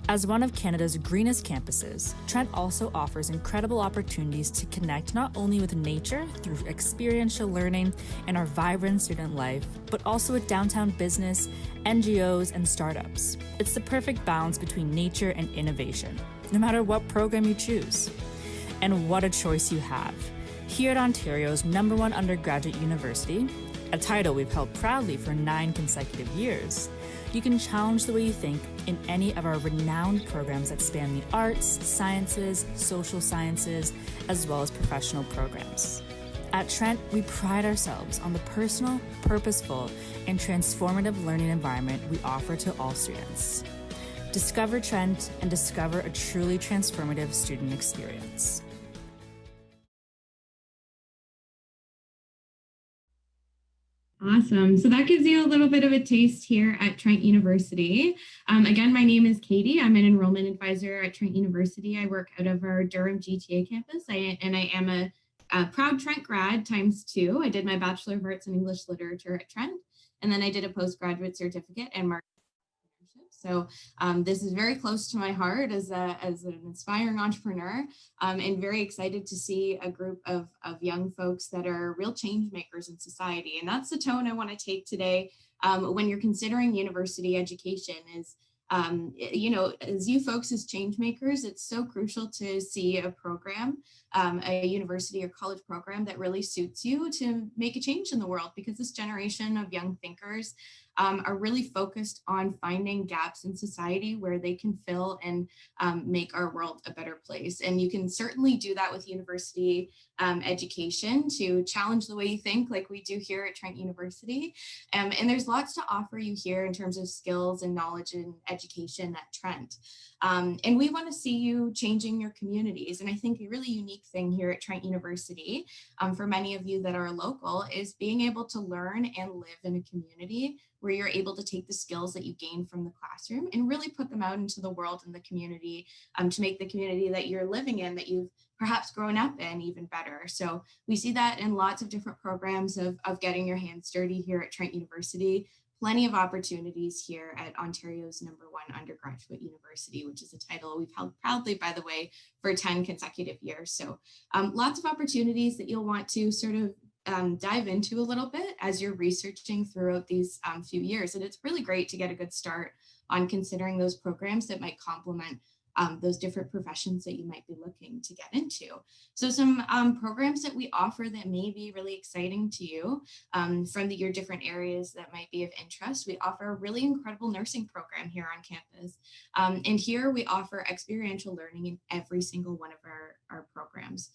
As one of Canada's greenest campuses, Trent also offers incredible opportunities to connect not only with nature through experiential learning and our vibrant student life, but also with downtown business, NGOs, and startups. It's the perfect balance between nature and innovation, no matter what program you choose. And what a choice you have. Here at Ontario's #1 undergraduate university, a title we've held proudly for 9 consecutive years, you can challenge the way you think in any of our renowned programs that span the arts, sciences, social sciences, as well as professional programs. At Trent, we pride ourselves on the personal, purposeful, and transformative learning environment we offer to all students. Discover Trent and discover a truly transformative student experience. Awesome. So that gives you a little bit of a taste here at Trent University. Again, my name is Katie. I'm an enrollment advisor at Trent University. I work out of our Durham GTA campus, and I am a proud Trent grad ×2. I did my Bachelor of Arts in English Literature at Trent, and then I did a postgraduate certificate in marketing. So this is very close to my heart as an aspiring entrepreneur, and very excited to see a group of young folks that are real change makers in society. And that's the tone I want to take today when you're considering university education is, as you folks as change makers, it's so crucial to see a program, a university or college program that really suits you to make a change in the world, because this generation of young thinkers are really focused on finding gaps in society where they can fill and make our world a better place. And you can certainly do that with university education to challenge the way you think, like we do here at Trent University. And there's lots to offer you here in terms of skills and knowledge and education at Trent. And we want to see you changing your communities. And I think a really unique thing here at Trent University, for many of you that are local, is being able to learn and live in a community where you're able to take the skills that you gain from the classroom and really put them out into the world and the community, to make the community that you're living in, that you've perhaps grown up in, even better. So we see that in lots of different programs of getting your hands dirty here at Trent University. Plenty of opportunities here at Ontario's #1 undergraduate university, which is a title we've held proudly, by the way, for 10 consecutive years. So lots of opportunities that you'll want to sort of dive into a little bit as you're researching throughout these few years. And it's really great to get a good start on considering those programs that might complement those different professions that you might be looking to get into. So some programs that we offer that may be really exciting to you from your different areas that might be of interest. We offer a really incredible nursing program here on campus. And here we offer experiential learning in every single one of our programs.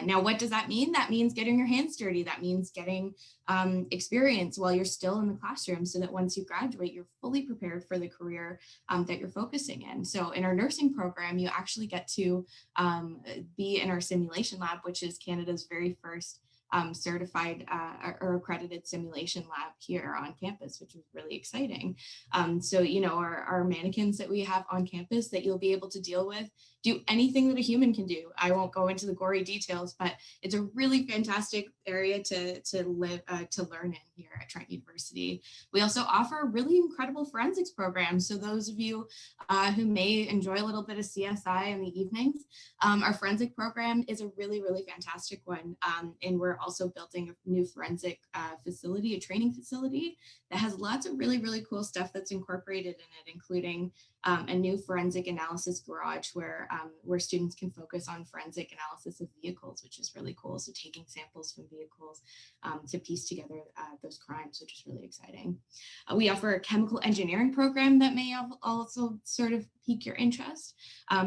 Now, what does that mean? That means getting your hands dirty. That means getting experience while you're still in the classroom so that once you graduate, you're fully prepared for the career that you're focusing in. So in our nursing program, you actually get to be in our simulation lab, which is Canada's very first certified or accredited simulation lab here on campus, which is really exciting. So, you know, our mannequins that we have on campus that you'll be able to deal with, do anything that a human can do. I won't go into the gory details, but it's a really fantastic area to live, to learn in here at Trent University. We also offer a really incredible forensics program. So those of you who may enjoy a little bit of CSI in the evenings, our forensic program is a really, really fantastic one. And we're also building a new forensic facility, a training facility that has lots of really, really cool stuff that's incorporated in it, including a new forensic analysis garage where students can focus on forensic analysis of vehicles, which is really cool. So taking samples from vehicles to piece together those crimes, which is really exciting. We offer a chemical engineering program that may also sort of pique your interest,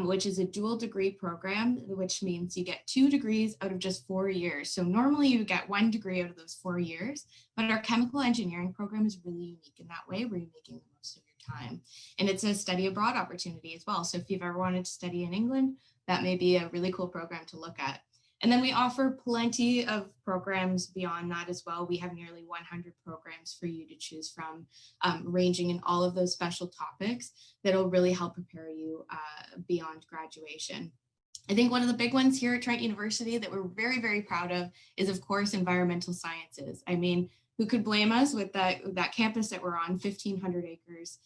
which is a dual degree program, which means you get 2 degrees out of just 4 years. So normally you get 1 degree out of those 4 years, but our chemical engineering program is really unique in that way, where you're making the most of your time. And it's a study abroad opportunity as well. So if you've ever wanted to study in England, that may be a really cool program to look at. And then we offer plenty of programs beyond that as well. We have nearly 100 programs for you to choose from, ranging in all of those special topics that'll really help prepare you beyond graduation. I think one of the big ones here at Trent University that we're very, very proud of is, of course, environmental sciences. I mean, who could blame us with that campus that we're on, 1,500 acres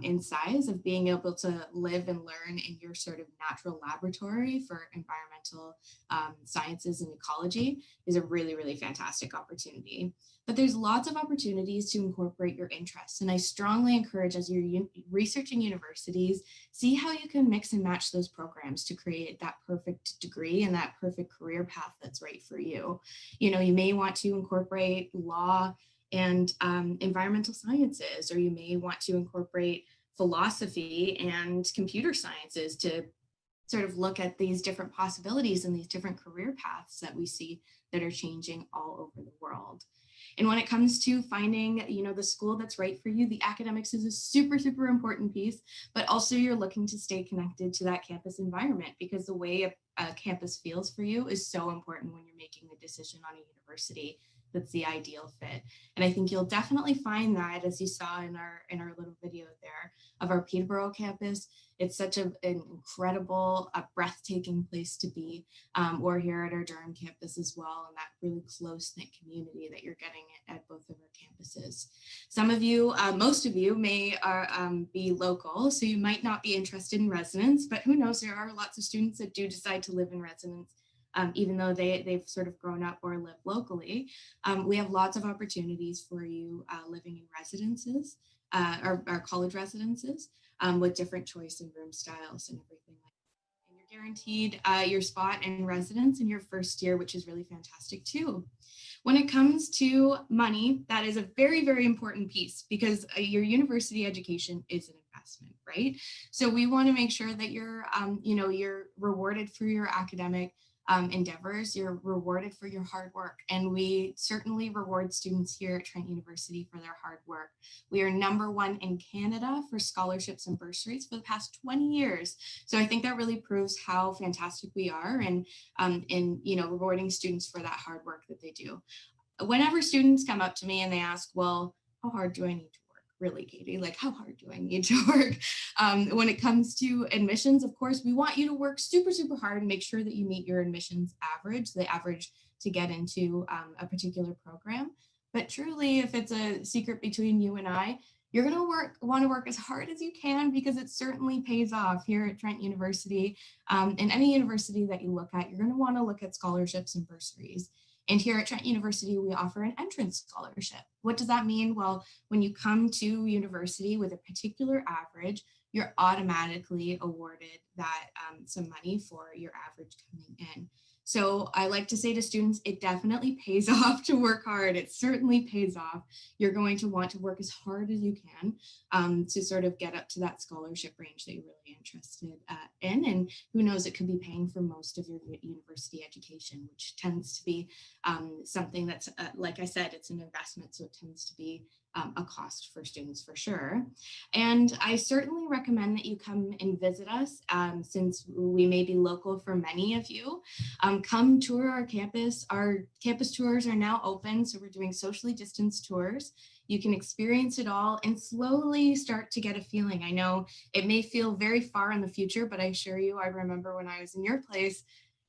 in size, of being able to live and learn in your sort of natural laboratory for environmental sciences and ecology is a really, really fantastic opportunity. But there's lots of opportunities to incorporate your interests. And I strongly encourage, as you're researching universities, see how you can mix and match those programs to create that perfect degree and that perfect career path that's right for you. You know, you may want to incorporate law and environmental sciences, or you may want to incorporate philosophy and computer sciences to sort of look at these different possibilities and these different career paths that we see that are changing all over the world. And when it comes to finding, you know, the school that's right for you, the academics is a super, super important piece, but also you're looking to stay connected to that campus environment, because the way a campus feels for you is so important when you're making the decision on a university that's the ideal fit. And I think you'll definitely find that, as you saw in our little video there of our Peterborough campus. It's such an incredible, breathtaking place to be. Or here at our Durham campus as well, and that really close-knit community that you're getting at both of our campuses. Some of you, most of you may be local, so you might not be interested in residence, but who knows, there are lots of students that do decide to live in residence. Even though they've sort of grown up or live locally. We have lots of opportunities for you living in residences, our college residences, with different choice and room styles and everything like that. And you're guaranteed your spot in residence in your first year, which is really fantastic too. When it comes to money, that is a very, very important piece, because your university education is an investment, right? So we want to make sure that you're rewarded for your academic endeavors, you're rewarded for your hard work. And we certainly reward students here at Trent University for their hard work. We are #1 in Canada for scholarships and bursaries for the past 20 years. So I think that really proves how fantastic we are and rewarding students for that hard work that they do. Whenever students come up to me and they ask, well, how hard do I need to work? Really, Katie, like, how hard do I need to work? When it comes to admissions, of course, we want you to work super, super hard and make sure that you meet your admissions average, the average to get into a particular program. But truly, if it's a secret between you and I, you're going to want to work as hard as you can, because it certainly pays off here at Trent University. In any university that you look at, you're going to want to look at scholarships and bursaries. And here at Trent University, we offer an entrance scholarship. What does that mean? Well, when you come to university with a particular average, you're automatically awarded that some money for your average coming in. So I like to say to students, it definitely pays off to work hard. It certainly pays off. You're going to want to work as hard as you can to sort of get up to that scholarship range that you're really interested in. And who knows, it could be paying for most of your university education, which tends to be something that's, like I said, it's an investment. So it tends to be a cost for students for sure. And I certainly recommend that you come and visit us since we may be local for many of you. Come tour our campus. Our campus tours are now open, so we're doing socially distanced tours. You can experience it all and slowly start to get a feeling. I know it may feel very far in the future, but I assure you, I remember when I was in your place,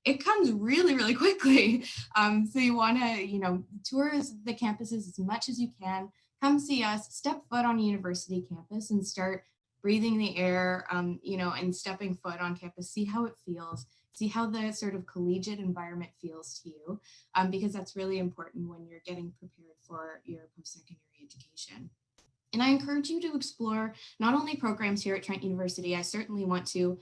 it comes really, really quickly. So you want to, tour the campuses as much as you can. Come see us, step foot on a university campus and start breathing the air, and stepping foot on campus, see how it feels, see how the sort of collegiate environment feels to you, because that's really important when you're getting prepared for your post-secondary education. And I encourage you to explore not only programs here at Trent University. I certainly want to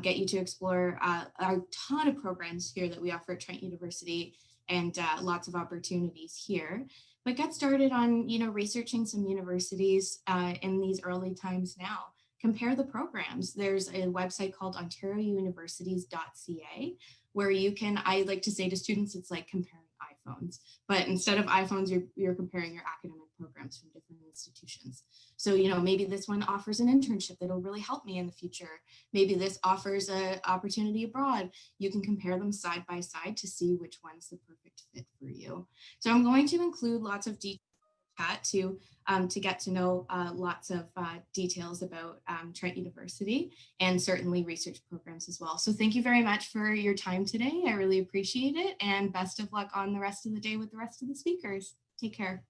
get you to explore a ton of programs here that we offer at Trent University and lots of opportunities here. But get started on, researching some universities in these early times now. Compare the programs. There's a website called ontariouniversities.ca where you can, I like to say to students, it's like comparing iPhones, but instead of iPhones, you're comparing your academic programs from different institutions. So, maybe this one offers an internship that'll really help me in the future. Maybe this offers an opportunity abroad. You can compare them side by side to see which one's the perfect fit for you. So I'm going to include lots of details in the chat to get to know lots of details about Trent University and certainly research programs as well. So thank you very much for your time today. I really appreciate it, and best of luck on the rest of the day with the rest of the speakers. Take care.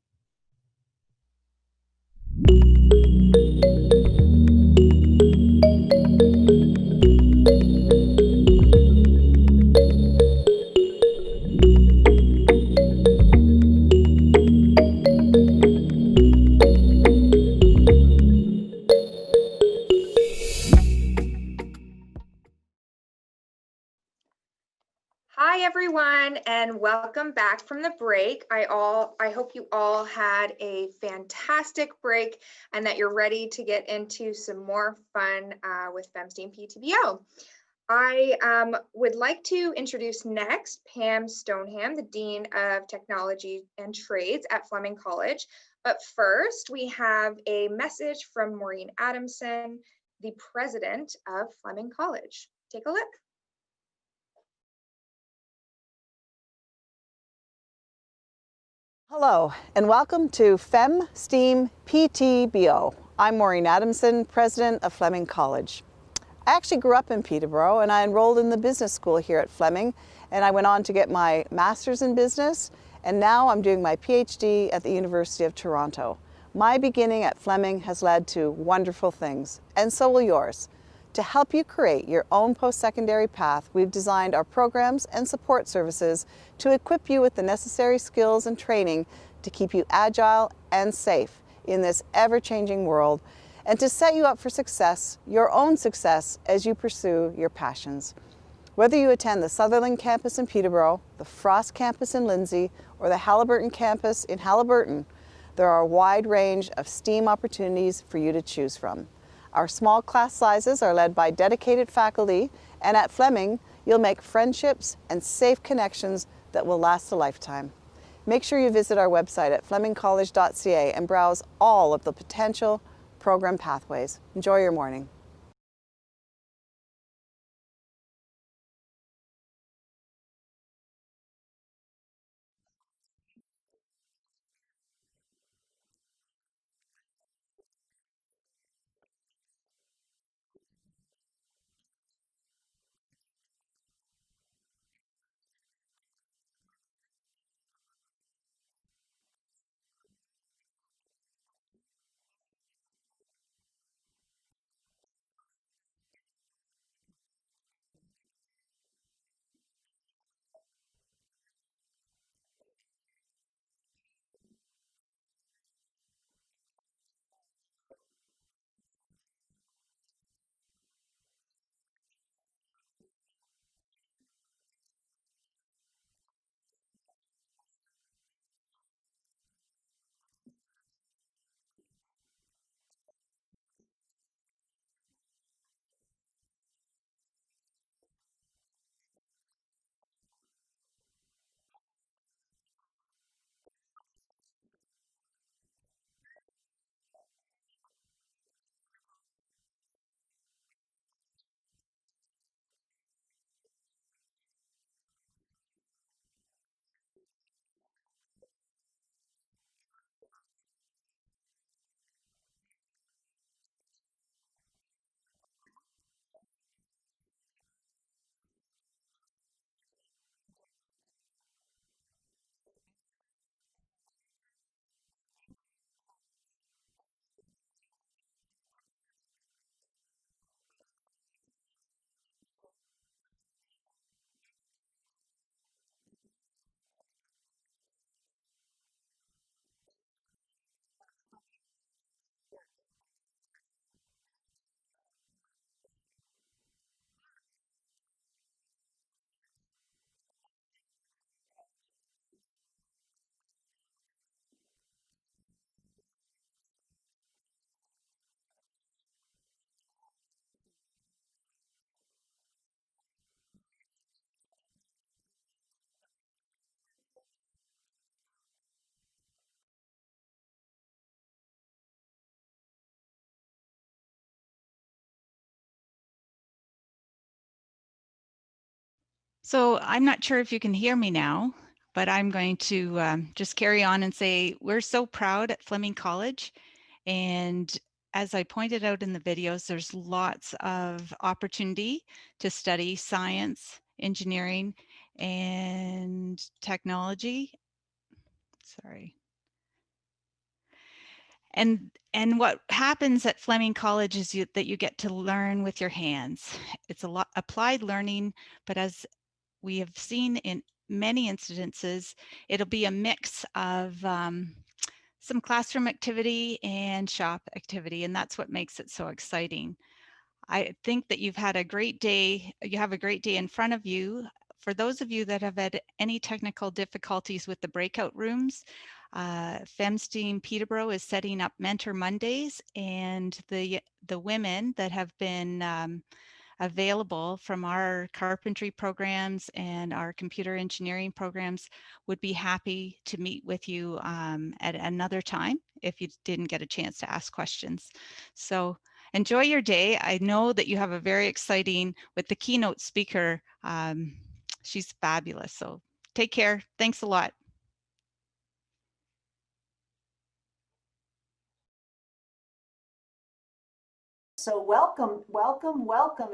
Hi everyone, and welcome back from the break. I hope you all had a fantastic break and that you're ready to get into some more fun with FemSTEAM PTBO. I would like to introduce next Pam Stoneham, the Dean of Technology and Trades at Fleming College. But first, we have a message from Maureen Adamson, the president of Fleming College. Take a look. Hello, and welcome to FemSTEAM PTBO. I'm Maureen Adamson, president of Fleming College. I actually grew up in Peterborough, and I enrolled in the business school here at Fleming, and I went on to get my master's in business, and now I'm doing my PhD at the University of Toronto. My beginning at Fleming has led to wonderful things, and so will yours. To help you create your own post-secondary path, we've designed our programs and support services to equip you with the necessary skills and training to keep you agile and safe in this ever-changing world, and to set you up for success, your own success, as you pursue your passions. Whether you attend the Sutherland campus in Peterborough, the Frost campus in Lindsay, or the Haliburton campus in Haliburton, there are a wide range of STEAM opportunities for you to choose from. Our small class sizes are led by dedicated faculty, and at Fleming, you'll make friendships and safe connections that will last a lifetime. Make sure you visit our website at flemingcollege.ca and browse all of the potential program pathways. Enjoy your morning. So I'm not sure if you can hear me now, but I'm going to just carry on and say we're so proud at Fleming College. And as I pointed out in the videos, there's lots of opportunity to study science, engineering, and technology. Sorry. And what happens at Fleming College is that you get to learn with your hands. It's a lot applied learning, but as we have seen in many incidences, it'll be a mix of some classroom activity and shop activity, and that's what makes it so exciting. I think that you've had a great day. You have a great day in front of you. For those of you that have had any technical difficulties with the breakout rooms, FemSTEAM Peterborough is setting up Mentor Mondays, and the women that have been available from our carpentry programs and our computer engineering programs would be happy to meet with you at another time if you didn't get a chance to ask questions. So enjoy your day. I know that you have a very exciting with the keynote speaker. She's fabulous. So take care. Thanks a lot. So welcome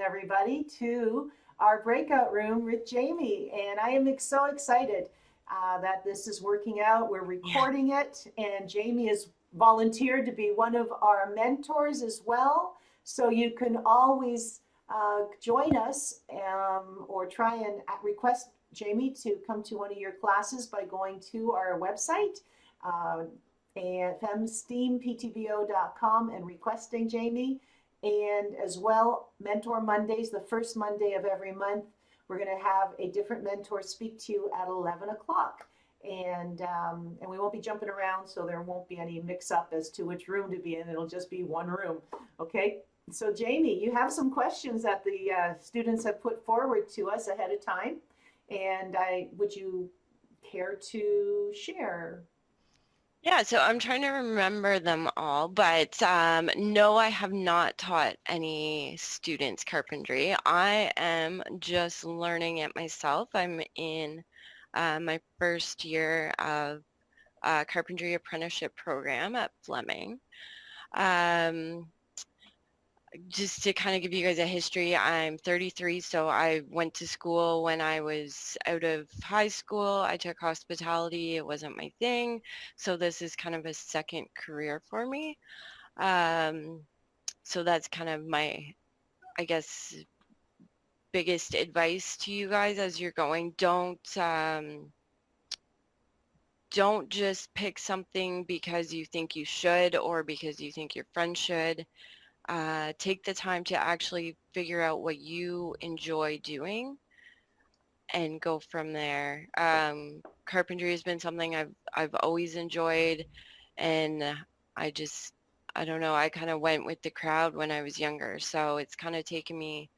everybody to our breakout room with Jamie. And I am so excited that this is working out. We're recording it, and Jamie has volunteered to be one of our mentors as well. So you can always join us or try and request Jamie to come to one of your classes by going to our website and femsteamptbo.com and requesting Jamie. And as well, Mentor Mondays, the first Monday of every month, we're going to have a different mentor speak to you at 11 o'clock. And we won't be jumping around, so there won't be any mix-up as to which room to be in. It'll just be one room. Okay? So Jamie, you have some questions that the students have put forward to us ahead of time. And would you care to share? Yeah, so I'm trying to remember them all, but no, I have not taught any students carpentry. I am just learning it myself. I'm in my first year of carpentry apprenticeship program at Fleming. Just to kind of give you guys a history, I'm 33, so I went to school when I was out of high school. I took hospitality. It wasn't my thing, so this is kind of a second career for me. So that's kind of my, I guess, biggest advice to you guys as you're going. Don't just pick something because you think you should or because you think your friend should. Take the time to actually figure out what you enjoy doing and go from there. Carpentry has been something I've always enjoyed, and I don't know, I kind of went with the crowd when I was younger, so it's kind of taken me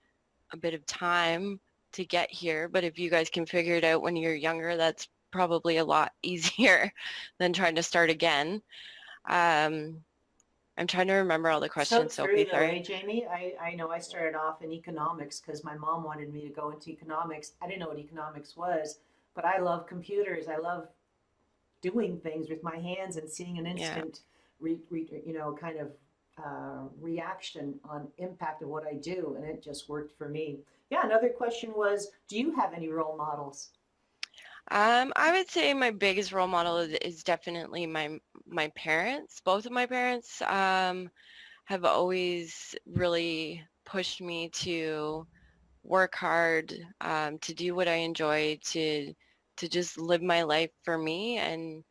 a bit of time to get here, but if you guys can figure it out when you're younger, that's probably a lot easier than trying to start again. I'm trying to remember all the questions, So Sophie, true, though, sorry. Jamie? I know I started off in economics because my mom wanted me to go into economics. I didn't know what economics was, but I love computers. I love doing things with my hands and seeing an instant, kind of reaction on impact of what I do, and it just worked for me. Yeah, another question was, do you have any role models? I would say my biggest role model is definitely my parents. Both of my parents have always really pushed me to work hard, to do what I enjoy, to just live my life for me. And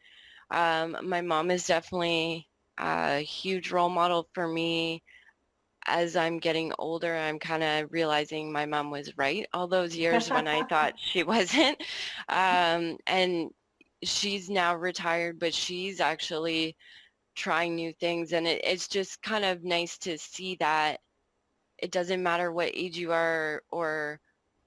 my mom is definitely a huge role model for me. As I'm getting older, I'm kind of realizing my mom was right all those years when I thought she wasn't. And she's now retired, but she's actually trying new things. And it's just kind of nice to see that it doesn't matter what age you are or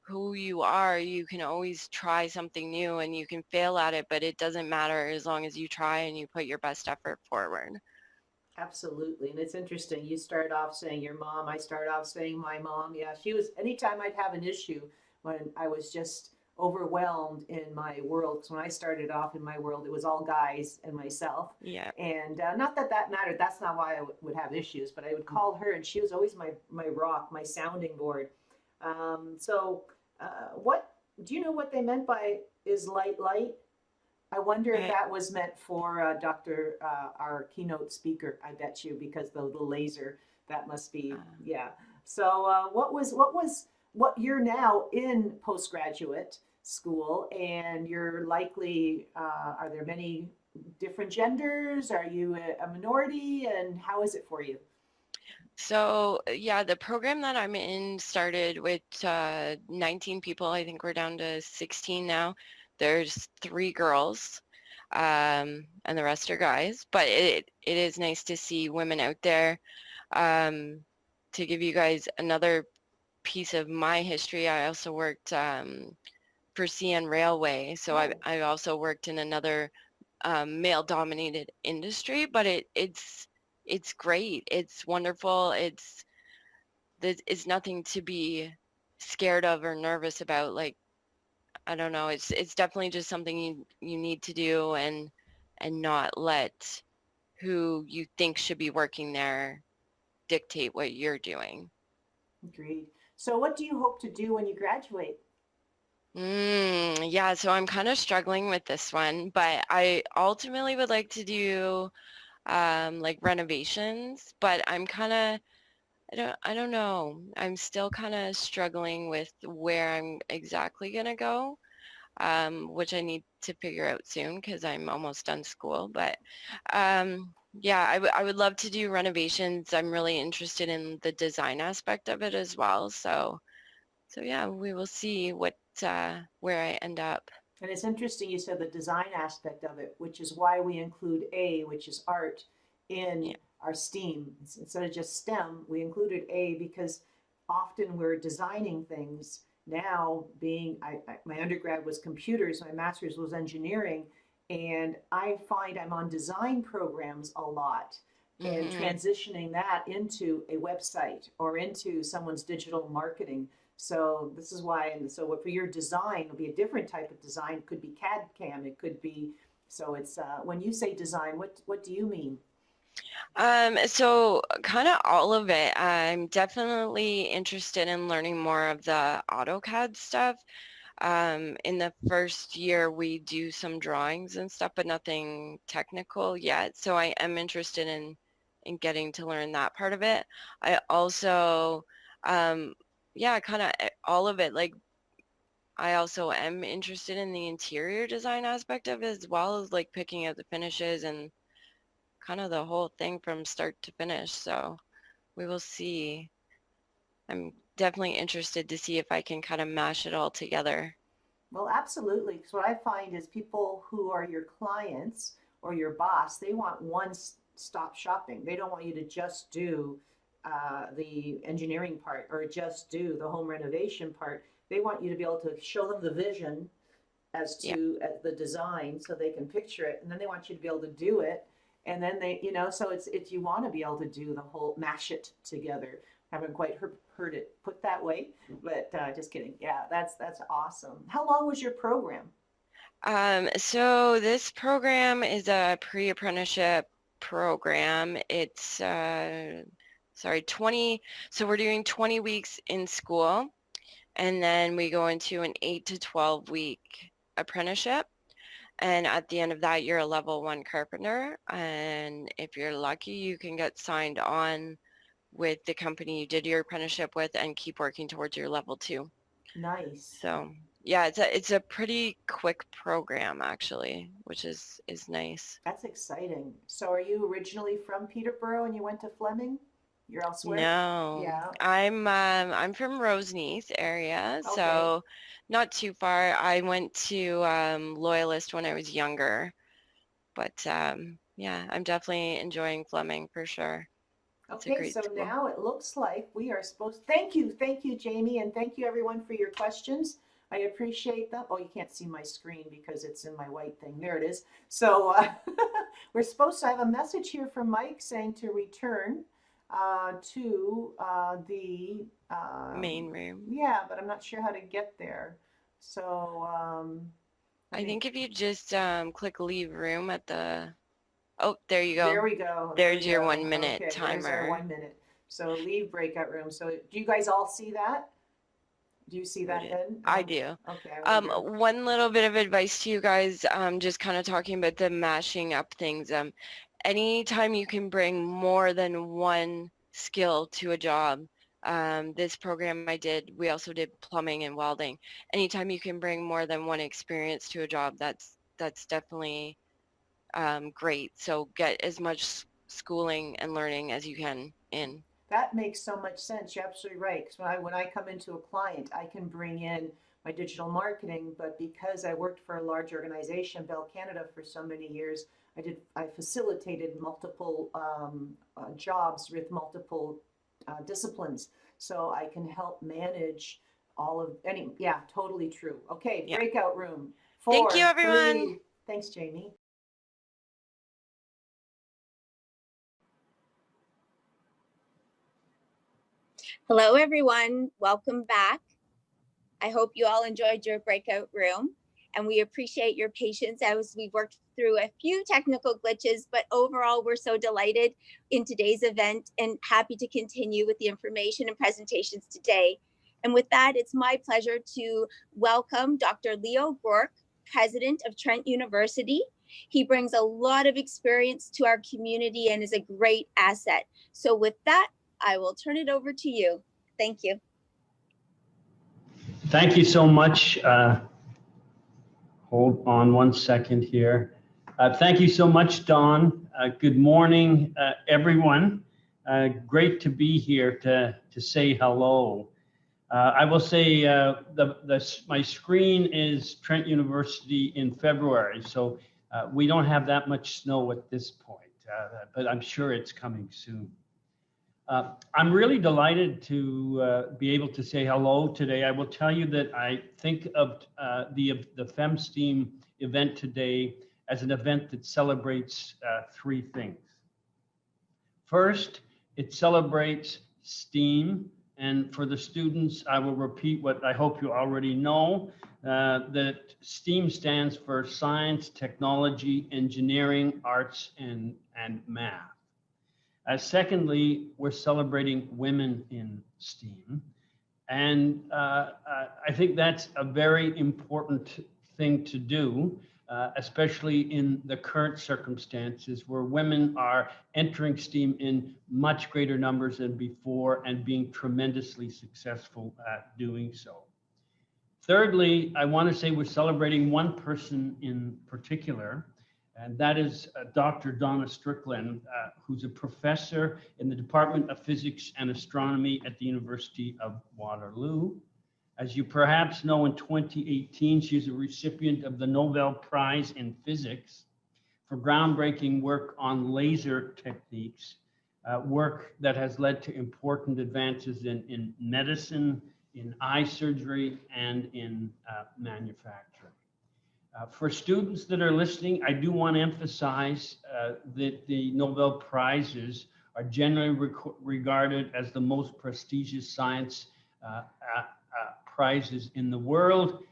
who you are, you can always try something new and you can fail at it, but it doesn't matter as long as you try and you put your best effort forward. Absolutely. And it's interesting. You start off saying your mom. I start off saying my mom. Yeah, she was, anytime I'd have an issue when I was just overwhelmed in my world. Because when I started off in my world, it was all guys and myself. Yeah. And not that that mattered. That's not why I would have issues. But I would call her, and she was always my rock, my sounding board. What do you know what they meant by is light light? I wonder if that was meant for Dr. Our keynote speaker. I bet you, because the laser, that must be, yeah. So what you're now in postgraduate school, and you're likely, are there many different genders? Are you a minority, and how is it for you? So yeah, the program that I'm in started with 19 people. I think we're down to 16 now. There's 3 girls, and the rest are guys. But it is nice to see women out there. To give you guys another piece of my history, I also worked for CN Railway. So I also worked in another male-dominated industry, but it's great. It's wonderful. It's nothing to be scared of or nervous about. Like, I don't know. It's definitely just something you need to do, and not let who you think should be working there dictate what you're doing. Agreed. So what do you hope to do when you graduate? Yeah, so I'm kind of struggling with this one, but I ultimately would like to do like renovations, but I'm kind of, I don't know. I'm still kind of struggling with where I'm exactly gonna go, which I need to figure out soon because I'm almost done school. But yeah, I would love to do renovations. I'm really interested in the design aspect of it as well. So yeah, we will see what where I end up. And it's interesting you said the design aspect of it, which is why we include A, which is art, in our STEAM. Instead of just STEM, we included A because often we're designing things. Now, my undergrad was computers, my master's was engineering, and I find I'm on design programs a lot, and transitioning that into a website or into someone's digital marketing. So this is why, and so for your design, it'll be a different type of design. It could be CAD CAM, it could be, so it's, when you say design, what do you mean? So kind of all of it. I'm definitely interested in learning more of the AutoCAD stuff. In the first year, we do some drawings and stuff, but nothing technical yet. So I am interested in getting to learn that part of it. I also, yeah, kind of all of it. Like, I also am interested in the interior design aspect of it, as well as like picking out the finishes and kind of the whole thing from start to finish. So we will see. I'm definitely interested to see if I can kind of mash it all together. Well, absolutely. Because what I find is people who are your clients or your boss, they want one-stop shopping. They don't want you to just do the engineering part or just do the home renovation part. They want you to be able to show them the vision as to the design so they can picture it, and then they want you to be able to do it, and then they, so it's you want to be able to do the whole mash it together. Haven't quite heard it put that way, but just kidding. Yeah, that's awesome. How long was your program? So this program is a pre-apprenticeship program. It's 20, so we're doing 20 weeks in school, and then we go into an 8 to 12 week apprenticeship. And at the end of that, you're a level 1 carpenter. And if you're lucky, you can get signed on with the company you did your apprenticeship with and keep working towards your level 2. Nice. So yeah, it's a pretty quick program actually, which is nice. That's exciting. So are you originally from Peterborough and you went to Fleming? You're elsewhere? No. Yeah. I'm from Roseneath area, so not too far. I went to Loyalist when I was younger, but yeah, I'm definitely enjoying Fleming for sure. It's a Okay, great so school. now it looks like we are supposed, thank you, Jamie, and thank you everyone for your questions. I appreciate them. Oh, you can't see my screen because it's in my white thing. There it is. So we're supposed to have a message here from Mike saying to return to the main room. Yeah, but I'm not sure how to get there. So I think if you just click leave room at the, oh, there you go. There we go. There's your 1 minute okay, timer. There's our 1 minute. So leave breakout room. So do you guys all see that? Do you see that then? I do. Okay. One little bit of advice to you guys, just kind of talking about the mashing up things. Anytime you can bring more than one skill to a job, this program we also did plumbing and welding. Anytime you can bring more than one experience to a job, that's definitely great. So get as much schooling and learning as you can in. That makes so much sense. You're absolutely right. Because when I come into a client, I can bring in my digital marketing, but because I worked for a large organization, Bell Canada, for so many years, I facilitated multiple jobs with multiple disciplines, so I can help manage all of any. Yeah, totally true. Okay, breakout room. Thank you, everyone. 3. Thanks, Jamie. Hello, everyone. Welcome back. I hope you all enjoyed your breakout room, and we appreciate your patience as we worked through a few technical glitches, but overall, we're so delighted in today's event and happy to continue with the information and presentations today. And with that, it's my pleasure to welcome Dr. Leo Gork, President of Trent University. He brings a lot of experience to our community and is a great asset. So with that, I will turn it over to you. Thank you. Thank you so much. Hold on 1 second here. Thank you so much, Dawn. Good morning, everyone. Great to be here to say hello. I will say my screen is Trent University in February, so we don't have that much snow at this point, but I'm sure it's coming soon. I'm really delighted to be able to say hello today. I will tell you that I think of the FemSTEAM event today as an event that celebrates 3 things. First, it celebrates STEAM, and for the students, I will repeat what I hope you already know, that STEAM stands for science, technology, engineering, arts, and math. Secondly, we're celebrating women in STEAM. And I think that's a very important thing to do, especially in the current circumstances where women are entering STEAM in much greater numbers than before and being tremendously successful at doing so. Thirdly, I want to say we're celebrating one person in particular, and that is Dr. Donna Strickland, who's a professor in the Department of Physics and Astronomy at the University of Waterloo. As you perhaps know, in 2018, she's a recipient of the Nobel Prize in Physics for groundbreaking work on laser techniques, work that has led to important advances in medicine, in eye surgery, and in manufacturing. For students that are listening, I do want to emphasize that the Nobel Prizes are generally regarded as the most prestigious science prizes in the world,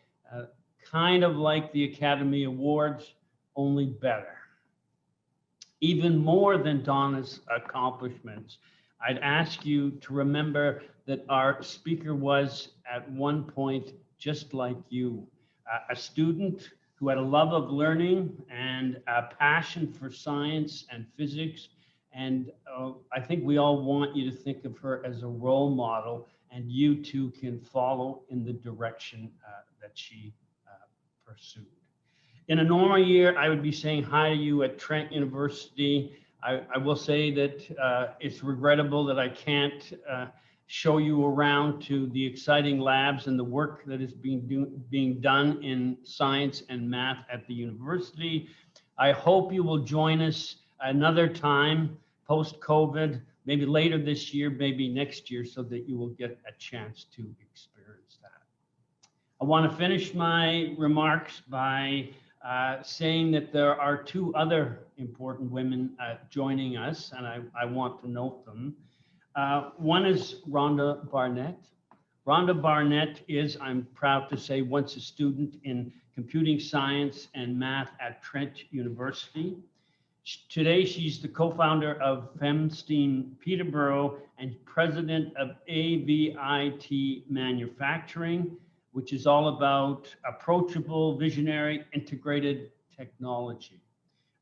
kind of like the Academy Awards, only better. Even more than Donna's accomplishments, I'd ask you to remember that our speaker was at one point just like you, a student who had a love of learning and a passion for science and physics. And I think we all want you to think of her as a role model, and you too can follow in the direction that she pursued. In a normal year, I would be saying hi to you at Trent University. I will say that it's regrettable that I can't show you around to the exciting labs and the work that is being done in science and math at the university. I hope you will join us another time post-COVID, maybe later this year, maybe next year, so that you will get a chance to experience that. I want to finish my remarks by saying that there are 2 other important women joining us, and I want to note them. One is Rhonda Barnett, Rhonda Barnett is, I'm proud to say, once a student in computing science and math at Trent University. Today, she's the co-founder of FemSTEAM Peterborough and president of AVIT Manufacturing, which is all about approachable, visionary, integrated technology.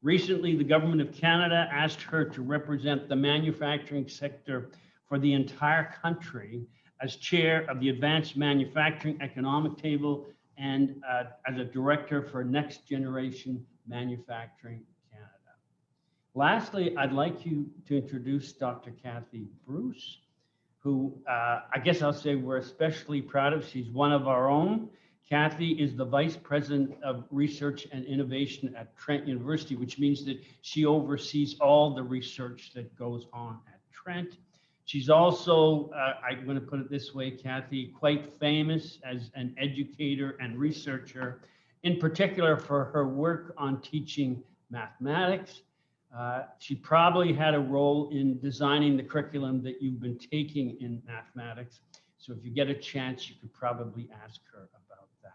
Recently, the Government of Canada asked her to represent the manufacturing sector for the entire country as chair of the Advanced Manufacturing Economic Table and as a director for Next Generation Manufacturing Canada. Lastly, I'd like you to introduce Dr. Kathy Bruce, who I guess I'll say we're especially proud of. She's one of our own. Kathy is the Vice President of Research and Innovation at Trent University, which means that she oversees all the research that goes on at Trent. She's also, I'm going to put it this way, Kathy, quite famous as an educator and researcher, in particular for her work on teaching mathematics. She probably had a role in designing the curriculum that you've been taking in mathematics. So if you get a chance, you could probably ask her about that.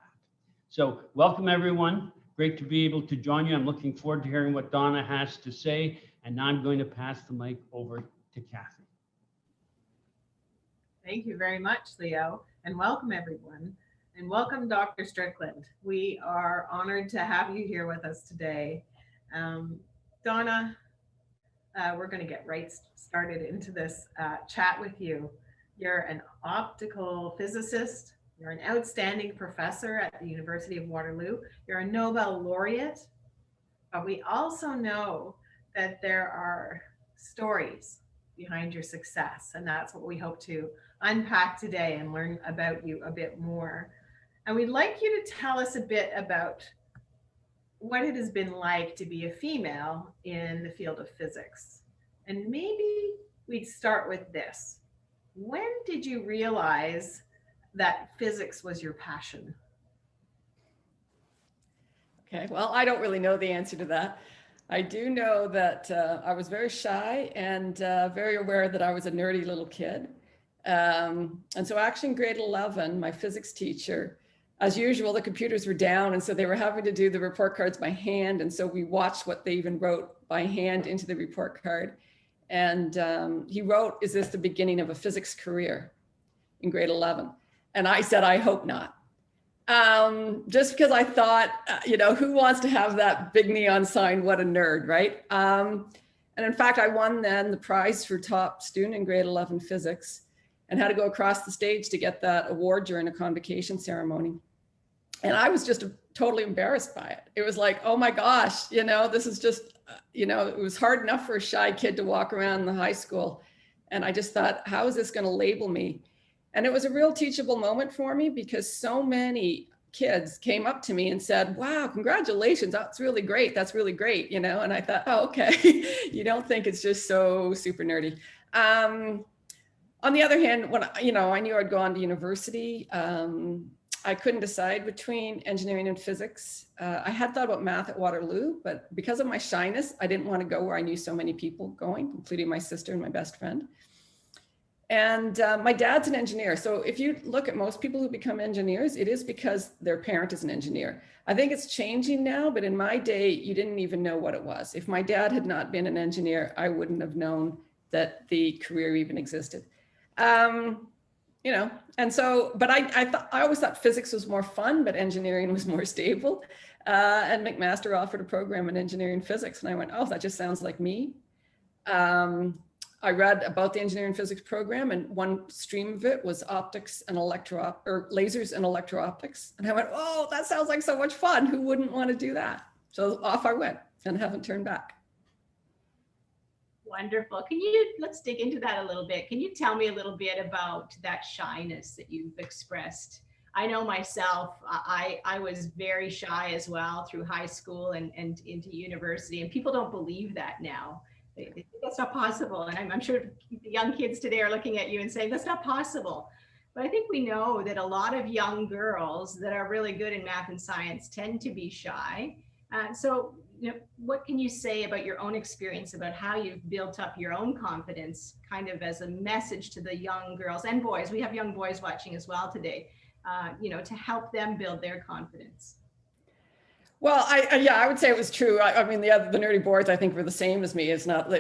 So welcome, everyone. Great to be able to join you. I'm looking forward to hearing what Donna has to say. And now I'm going to pass the mic over to Kathy. Thank you very much, Leo, and welcome everyone. And welcome, Dr. Strickland. We are honored to have you here with us today. Donna, we're going to get right started into this chat with you. You're an optical physicist. You're an outstanding professor at the University of Waterloo. You're a Nobel laureate. But we also know that there are stories behind your success, and that's what we hope to unpack today and learn about you a bit more. And we'd like you to tell us a bit about what it has been like to be a female in the field of physics. And maybe we'd start with this. When did you realize that physics was your passion? Okay, well, I don't really know the answer to that. I do know that I was very shy and very aware that I was a nerdy little kid. And so actually in grade 11, my physics teacher, as usual, the computers were down, and so they were having to do the report cards by hand. And so we watched what they even wrote by hand into the report card. And he wrote, "Is this the beginning of a physics career?" in grade 11. And I said, "I hope not." Just because I thought, who wants to have that big neon sign? What a nerd, right? And in fact, I won then the prize for top student in grade 11 physics and had to go across the stage to get that award during a convocation ceremony. And I was just totally embarrassed by it. It was like, oh my gosh, this is just, it was hard enough for a shy kid to walk around the high school. And I just thought, how is this going to label me? And it was a real teachable moment for me because so many kids came up to me and said, wow, congratulations, that's really great. That's really great. And I thought, oh, okay. You don't think it's just so super nerdy. On the other hand, when I knew I'd go on to university, I couldn't decide between engineering and physics. I had thought about math at Waterloo, but because of my shyness, I didn't want to go where I knew so many people going, including my sister and my best friend. And my dad's an engineer. So if you look at most people who become engineers, it is because their parent is an engineer. I think it's changing now, but in my day, you didn't even know what it was. If my dad had not been an engineer, I wouldn't have known that the career even existed. And so, but I always thought physics was more fun, but engineering was more stable. And McMaster offered a program in engineering physics. And I went, oh, that just sounds like me. I read about the engineering physics program, and one stream of it was optics and lasers and electro-optics. And I went, oh, that sounds like so much fun. Who wouldn't want to do that? So off I went and haven't turned back. Wonderful. Let's dig into that a little bit. Can you tell me a little bit about that shyness that you've expressed? I know myself, I was very shy as well through high school and into university, and people don't believe that now. They think that's not possible. And I'm sure the young kids today are looking at you and saying, that's not possible. But I think we know that a lot of young girls that are really good in math and science tend to be shy. So what can you say about your own experience about how you've built up your own confidence, kind of as a message to the young girls and boys? We have young boys watching as well today, to help them build their confidence. Well, I would say it was true. I mean, the nerdy boys, I think, were the same as me. It's not,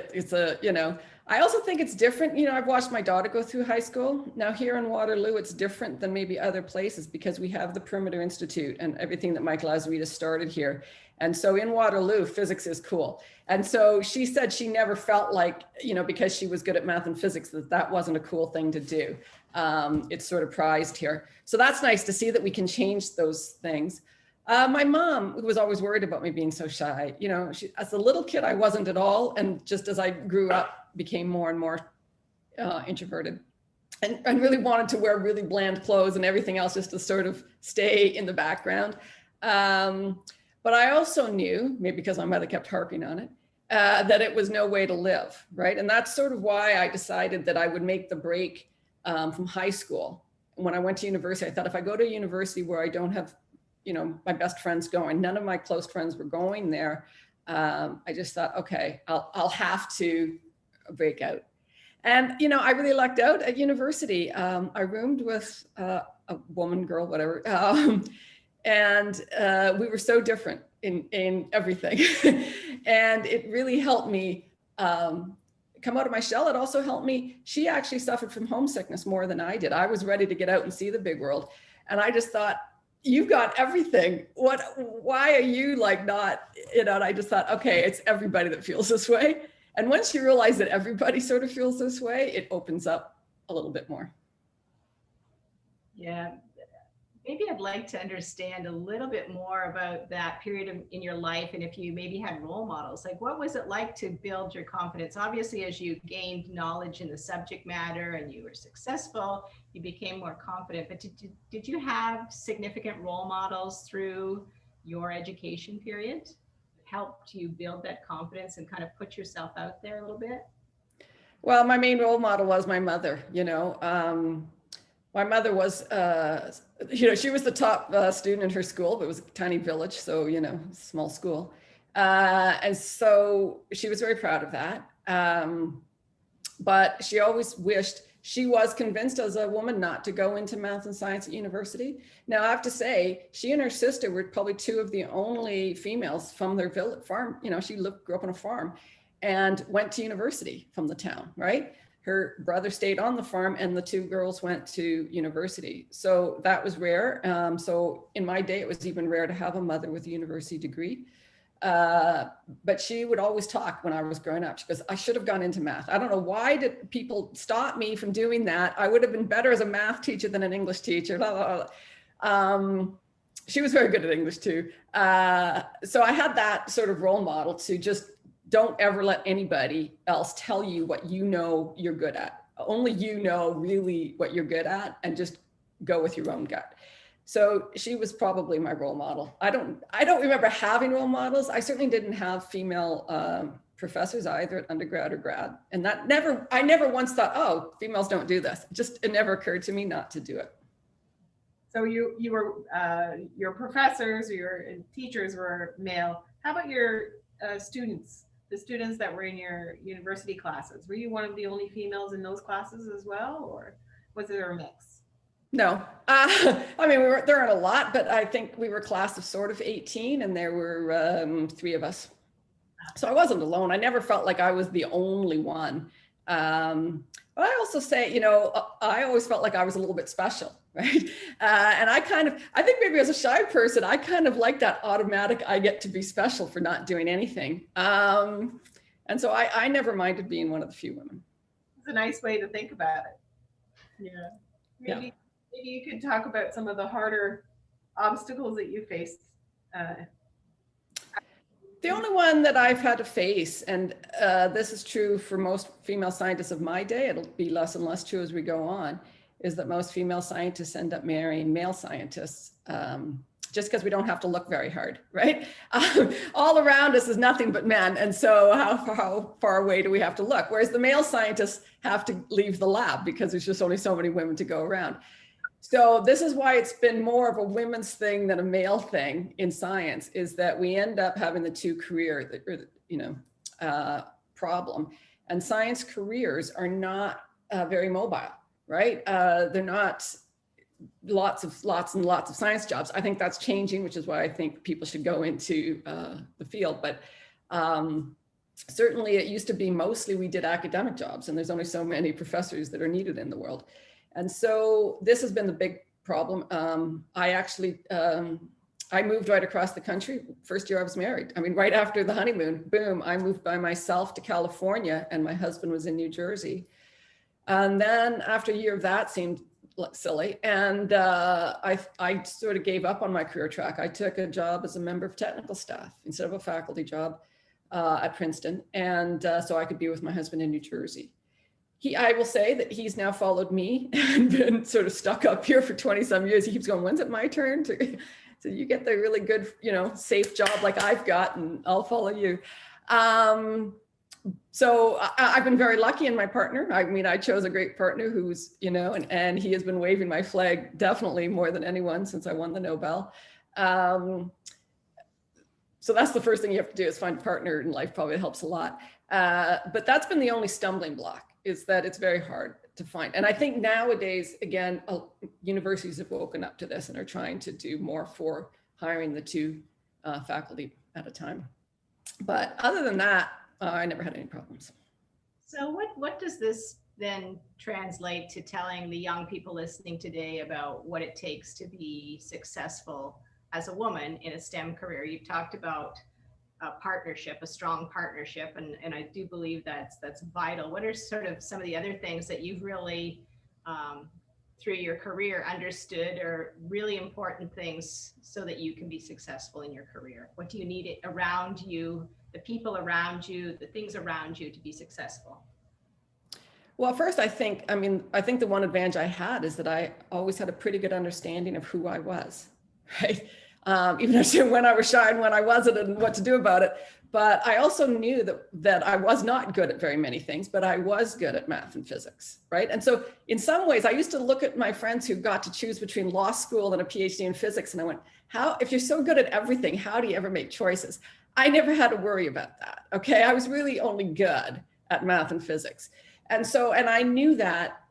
I also think it's different. I've watched my daughter go through high school. Now here in Waterloo, it's different than maybe other places because we have the Perimeter Institute and everything that Michael Azarita started here. And so in Waterloo, physics is cool. And so she said she never felt like, because she was good at math and physics, that wasn't a cool thing to do. It's sort of prized here. So that's nice to see that we can change those things. My mom was always worried about me being so shy. As a little kid, I wasn't at all. And just as I grew up, became more and more introverted and really wanted to wear really bland clothes and everything else just to sort of stay in the background. But I also knew, maybe because my mother kept harping on it, that it was no way to live, right? And that's sort of why I decided that I would make the break from high school. When I went to university, I thought if I go to a university where I don't have my best friends going, none of my close friends were going there. I just thought, okay, I'll have to break out. And, I really lucked out at university. I roomed with a woman, girl, whatever. And we were so different in everything. And it really helped me come out of my shell. It also helped me. She actually suffered from homesickness more than I did. I was ready to get out and see the big world. And I just thought, you've got everything. Why are you not, and I just thought, okay, it's everybody that feels this way. And once you realize that everybody sort of feels this way, it opens up a little bit more. Yeah. Maybe I'd like to understand a little bit more about that period in your life, and if you maybe had role models. Like, what was it like to build your confidence? Obviously, as you gained knowledge in the subject matter and you were successful, you became more confident. But did you have significant role models through your education period that helped you build that confidence and kind of put yourself out there a little bit? Well, my main role model was my mother. My mother was, she was the top student in her school, but it was a tiny village. So, small school. And so she was very proud of that. But she always wished, she was convinced as a woman not to go into math and science at university. Now, I have to say, she and her sister were probably two of the only females from their village farm. She grew up on a farm and went to university from the town, right? Her brother stayed on the farm and the two girls went to university. So that was rare. So in my day, it was even rare to have a mother with a university degree. But she would always talk when I was growing up. She goes, I should have gone into math. I don't know why did people stop me from doing that. I would have been better as a math teacher than an English teacher. Blah, blah, blah. She was very good at English too. So I had that sort of role model to just don't ever let anybody else tell you what you're good at. Only really what you're good at, and just go with your own gut. So she was probably my role model. I don't remember having role models. I certainly didn't have female professors either at undergrad or grad. And I never once thought, oh, females don't do this. It never occurred to me not to do it. So you were, your professors or your teachers were male. How about your students? The students that were in your university classes, were you one of the only females in those classes as well, or was there a mix? No, I mean, there aren't a lot, but I think we were a class of sort of 18 and there were 3 of us. So I wasn't alone. I never felt like I was the only one. But I also say, I always felt like I was a little bit special, right? And I think maybe as a shy person, I kind of like that automatic, I get to be special for not doing anything. And so I never minded being one of the few women. It's a nice way to think about it. Yeah. Maybe you could talk about some of the harder obstacles that you faced. The only one that I've had to face, and this is true for most female scientists of my day, it'll be less and less true as we go on, is that most female scientists end up marrying male scientists just because we don't have to look very hard, right? All around us is nothing but men. And so how far away do we have to look? Whereas the male scientists have to leave the lab because there's just only so many women to go around. So this is why it's been more of a women's thing than a male thing in science, is that we end up having the two career, problem. And science careers are not very mobile, right? They're not lots and lots of science jobs. I think that's changing, which is why I think people should go into the field. But certainly it used to be mostly we did academic jobs, and there's only so many professors that are needed in the world. And so this has been the big problem. I moved right across the country. First year I was married. I mean, right after the honeymoon, boom, I moved by myself to California, and my husband was in New Jersey. And then after a year of that seemed silly. And I sort of gave up on my career track. I took a job as a member of technical staff instead of a faculty job at Princeton. And so I could be with my husband in New Jersey. I will say that he's now followed me and been sort of stuck up here for 20 some years. He keeps going, when's it my turn? So you get the really good, safe job like I've got, and I'll follow you. So I've been very lucky in my partner. I mean, I chose a great partner who's, and he has been waving my flag definitely more than anyone since I won the Nobel. So that's the first thing you have to do, is find a partner in life. Probably helps a lot. But that's been the only stumbling block, is that it's very hard to find. And I think nowadays, again, universities have woken up to this and are trying to do more for hiring the two faculty at a time. But other than that, I never had any problems. So what does this then translate to telling the young people listening today about what it takes to be successful as a woman in a STEM career? You've talked about a partnership, a strong partnership, and I do believe that's vital. What are sort of some of the other things that you've really, through your career, understood are really important things so that you can be successful in your career? What do you need around you, the people around you, the things around you to be successful? Well, first, I think the one advantage I had is that I always had a pretty good understanding of who I was, right? Even when I was shy and when I wasn't, and what to do about it. But I also knew that I was not good at very many things, but I was good at math and physics, right? And so in some ways, I used to look at my friends who got to choose between law school and a PhD in physics, and I went, if you're so good at everything, how do you ever make choices? I never had to worry about that, okay? I was really only good at math and physics. And I knew that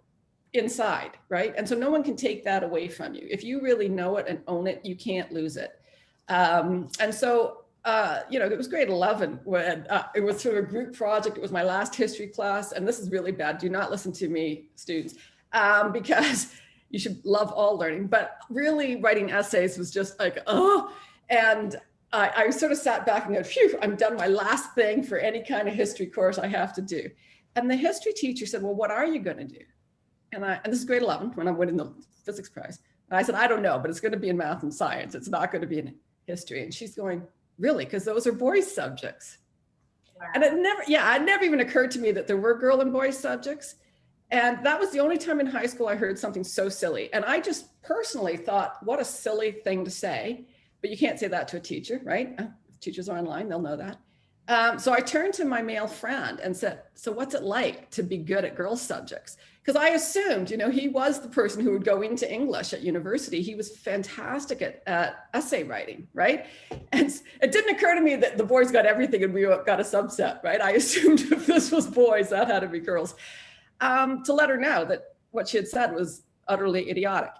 inside, right? And so no one can take that away from you. If you really know it and own it, you can't lose it. It was grade 11 when it was sort of a group project. It was my last history class. And this is really bad. Do not listen to me, students, because you should love all learning. But really writing essays was just like, oh. And I sort of sat back and go, phew, I'm done my last thing for any kind of history course I have to do. And the history teacher said, well, what are you going to do? And this is grade 11 when I'm winning the physics prize. And I said, I don't know, but it's going to be in math and science. It's not going to be in history. And she's going, really? Because those are boys' subjects. Wow. And it never even occurred to me that there were girl and boys subjects. And that was the only time in high school I heard something so silly. And I just personally thought, what a silly thing to say. But you can't say that to a teacher, right? If teachers are online, they'll know that. So I turned to my male friend and said, so what's it like to be good at girls' subjects? Because I assumed, he was the person who would go into English at university. He was fantastic at essay writing, right? And it didn't occur to me that the boys got everything and we got a subset, right? I assumed if this was boys, that had to be girls. To let her know that what she had said was utterly idiotic.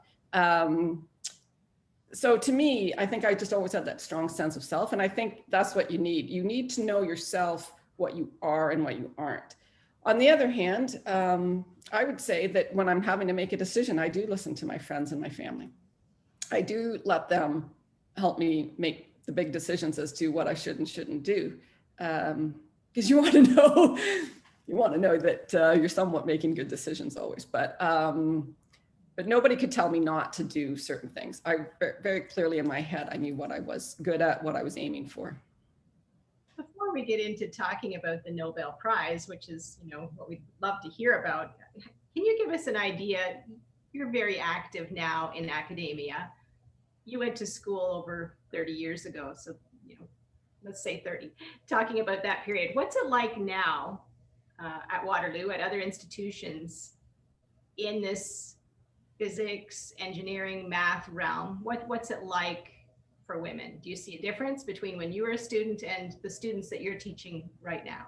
So to me, I think I just always had that strong sense of self. And I think that's what you need. You need to know yourself, what you are and what you aren't. On the other hand, I would say that when I'm having to make a decision, I do listen to my friends and my family. I do let them help me make the big decisions as to what I should and shouldn't do. Because you want to know that you're somewhat making good decisions always. But nobody could tell me not to do certain things. I very clearly in my head, I knew what I was good at, what I was aiming for. Before we get into talking about the Nobel Prize, which is, what we'd love to hear about, can you give us an idea? You're very active now in academia. You went to school over 30 years ago. So, let's say 30, talking about that period. What's it like now at Waterloo, at other institutions in this physics, engineering, math realm, what's it like for women? Do you see a difference between when you were a student and the students that you're teaching right now?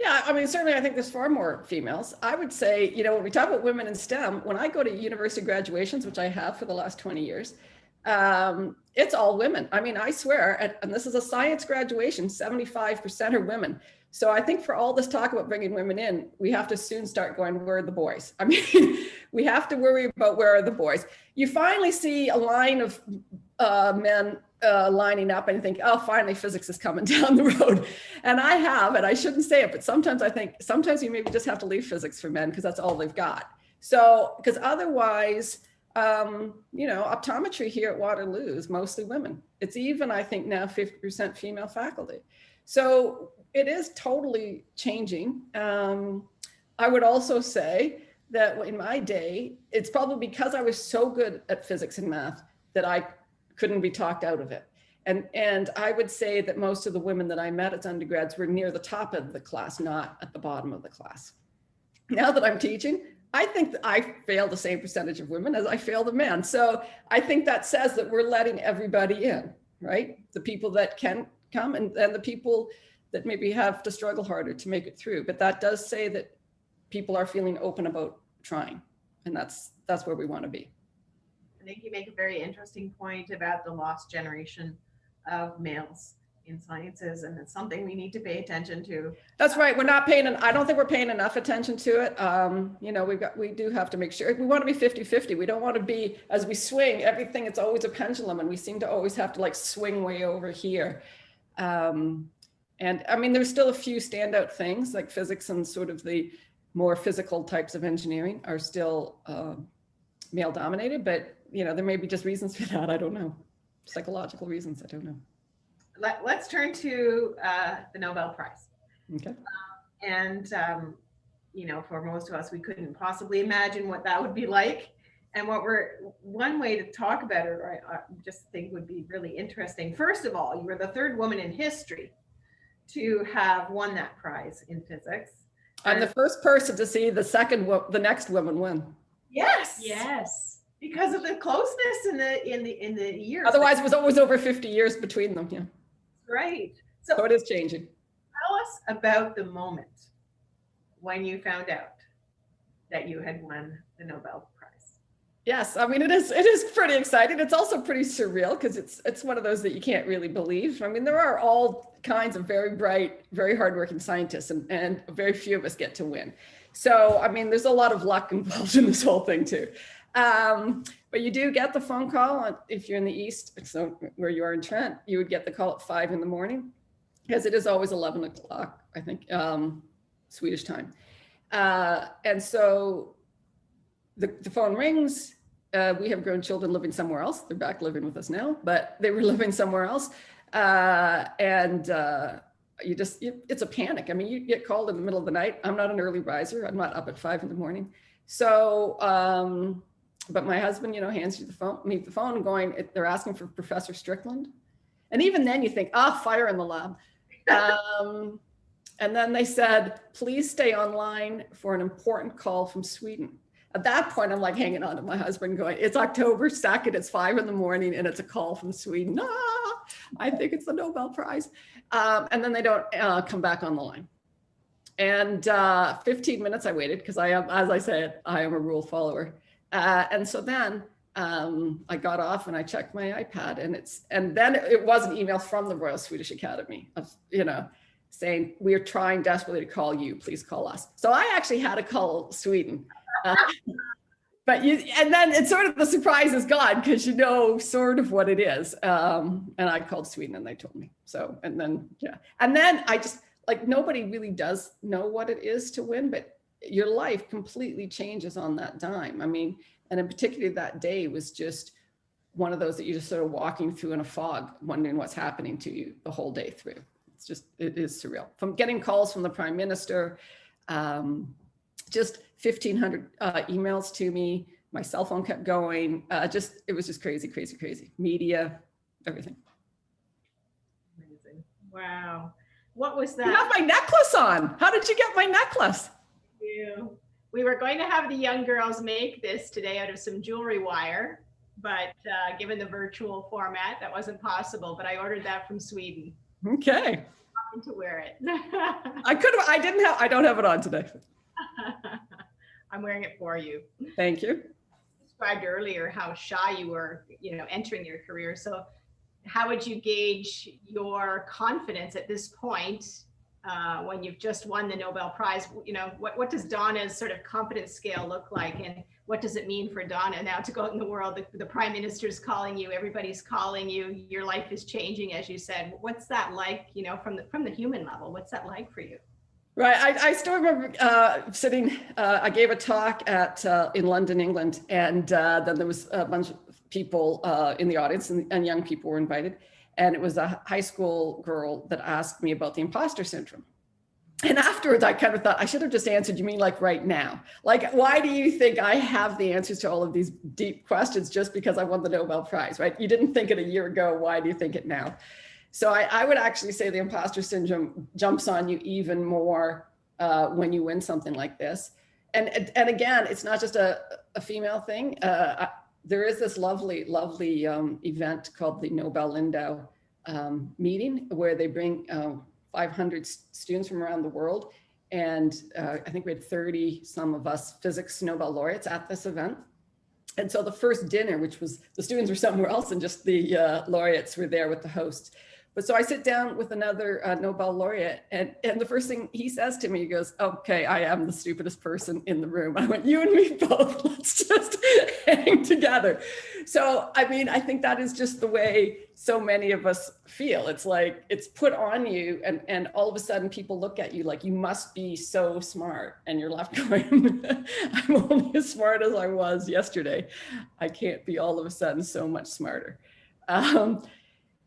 Yeah, I mean, certainly I think there's far more females. I would say, you know, when we talk about women in STEM, when I go to university graduations, which I have for the last 20 years, it's all women. I mean, I swear, and this is a science graduation, 75% are women. So I think for all this talk about bringing women in, we have to soon start going, where are the boys? I mean, we have to worry about where are the boys. You finally see a line of men lining up and you think, oh, finally physics is coming down the road. And I have, and I shouldn't say it, but sometimes I think, sometimes you maybe just have to leave physics for men because that's all they've got. So, because otherwise, you know, optometry here at Waterloo is mostly women. It's even, I think now 50% female faculty. So it is totally changing. I would also say that in my day, it's probably because I was so good at physics and math that I couldn't be talked out of it. And I would say that most of the women that I met as undergrads were near the top of the class, not at the bottom of the class. Now that I'm teaching, I think that I fail the same percentage of women as I fail the men. So I think that says that we're letting everybody in, right? The people that can come and the people that maybe have to struggle harder to make it through. But that does say that people are feeling open about trying. And that's where we want to be. I think you make a very interesting point about the lost generation of males in sciences, and it's something we need to pay attention to. That's right. We're not paying, I don't think we're paying enough attention to it. You know, we do have to make sure, we want to be 50-50. We don't want to be, as we swing everything, it's always a pendulum, and we seem to always have to like swing way over here. And I mean, there's still a few standout things like physics and sort of the more physical types of engineering are still male dominated, but you know, there may be just reasons for that. I don't know. Psychological reasons. I don't know. Let's turn to the Nobel Prize. Okay. You know, for most of us, we couldn't possibly imagine what that would be like. And one way to talk about it, I just think would be really interesting. First of all, you were the third woman in history to have won that prize in physics. I'm the first person to see the next woman win. Yes. Yes. Because of the closeness in the years. Otherwise, it was always over 50 years between them. Yeah. Right. So it is changing. Tell us about the moment when you found out that you had won the Nobel Prize. Yes, I mean, it is pretty exciting. It's also pretty surreal because it's one of those that you can't really believe. I mean, there are all kinds of very bright, very hardworking scientists, and very few of us get to win. So, I mean, there's a lot of luck involved in this whole thing too. But you do get the phone call if you're in the East, so where you are in Trent, you would get the call at 5 in the morning because it is always 11 o'clock, I think, Swedish time. And so the phone rings. We have grown children living somewhere else. They're back living with us now, but they were living somewhere else. It's a panic. I mean, you get called in the middle of the night. I'm not an early riser. I'm not up at 5 in the morning. So, but my husband, you know, hands you the phone going, they're asking for Professor Strickland. And even then you think, fire in the lab. And then they said, please stay online for an important call from Sweden. At that point, I'm like hanging on to my husband going, it's October 2nd, it's 5 in the morning, and it's a call from Sweden. I think it's the Nobel Prize. And then they don't come back on the line. And 15 minutes I waited because as I said, I am a rule follower. And so then I got off and I checked my iPad, and then it was an email from the Royal Swedish Academy of, you know, saying, we are trying desperately to call you, please call us. So I actually had to call Sweden. And then it's sort of the surprise is gone because you know sort of what it is. And I called Sweden and they told me. So, and then I just, like, nobody really does know what it is to win, but your life completely changes on that dime. I mean, and in particular that day was just one of those that you're just sort of walking through in a fog, wondering what's happening to you the whole day through. It is surreal. From getting calls from the Prime Minister, just 1,500 emails to me. My cell phone kept going. It was just crazy, crazy, crazy. Media, everything. Amazing. Wow. What was that? You have my necklace on. How did you get my necklace? You. We were going to have the young girls make this today out of some jewelry wire, but given the virtual format, that wasn't possible, but I ordered that from Sweden. Okay. To wear it. I don't have it on today. I'm wearing it for you. Thank you. You described earlier how shy you were, entering your career. So how would you gauge your confidence at this point when you've just won the Nobel Prize? What does Donna's sort of confidence scale look like, and what does it mean for Donna now to go out in the world? The Prime Minister's calling you, everybody's calling you, your life is changing, as you said. What's that like, from the human level? What's that like for you? Right. I still remember sitting, I gave a talk in London, England, and then there was a bunch of people in the audience, and young people were invited. And it was a high school girl that asked me about the imposter syndrome. And afterwards, I kind of thought, I should have just answered, you mean like right now? Like, why do you think I have the answers to all of these deep questions just because I won the Nobel Prize, right? You didn't think it a year ago. Why do you think it now? So I would actually say the imposter syndrome jumps on you even more when you win something like this. And again, it's not just a female thing. There is this lovely event called the Nobel Lindau meeting, where they bring 500 students from around the world. And I think we had 30, some of us physics Nobel laureates at this event. And so the first dinner, which was, the students were somewhere else and just the laureates were there with the hosts. But so I sit down with another Nobel laureate, and the first thing he says to me, he goes, okay, I am the stupidest person in the room. I went, you and me both, let's just hang together. So, I mean, I think that is just the way so many of us feel. It's like, it's put on you, and all of a sudden people look at you like you must be so smart, and you're left going, I'm only as smart as I was yesterday. I can't be all of a sudden so much smarter.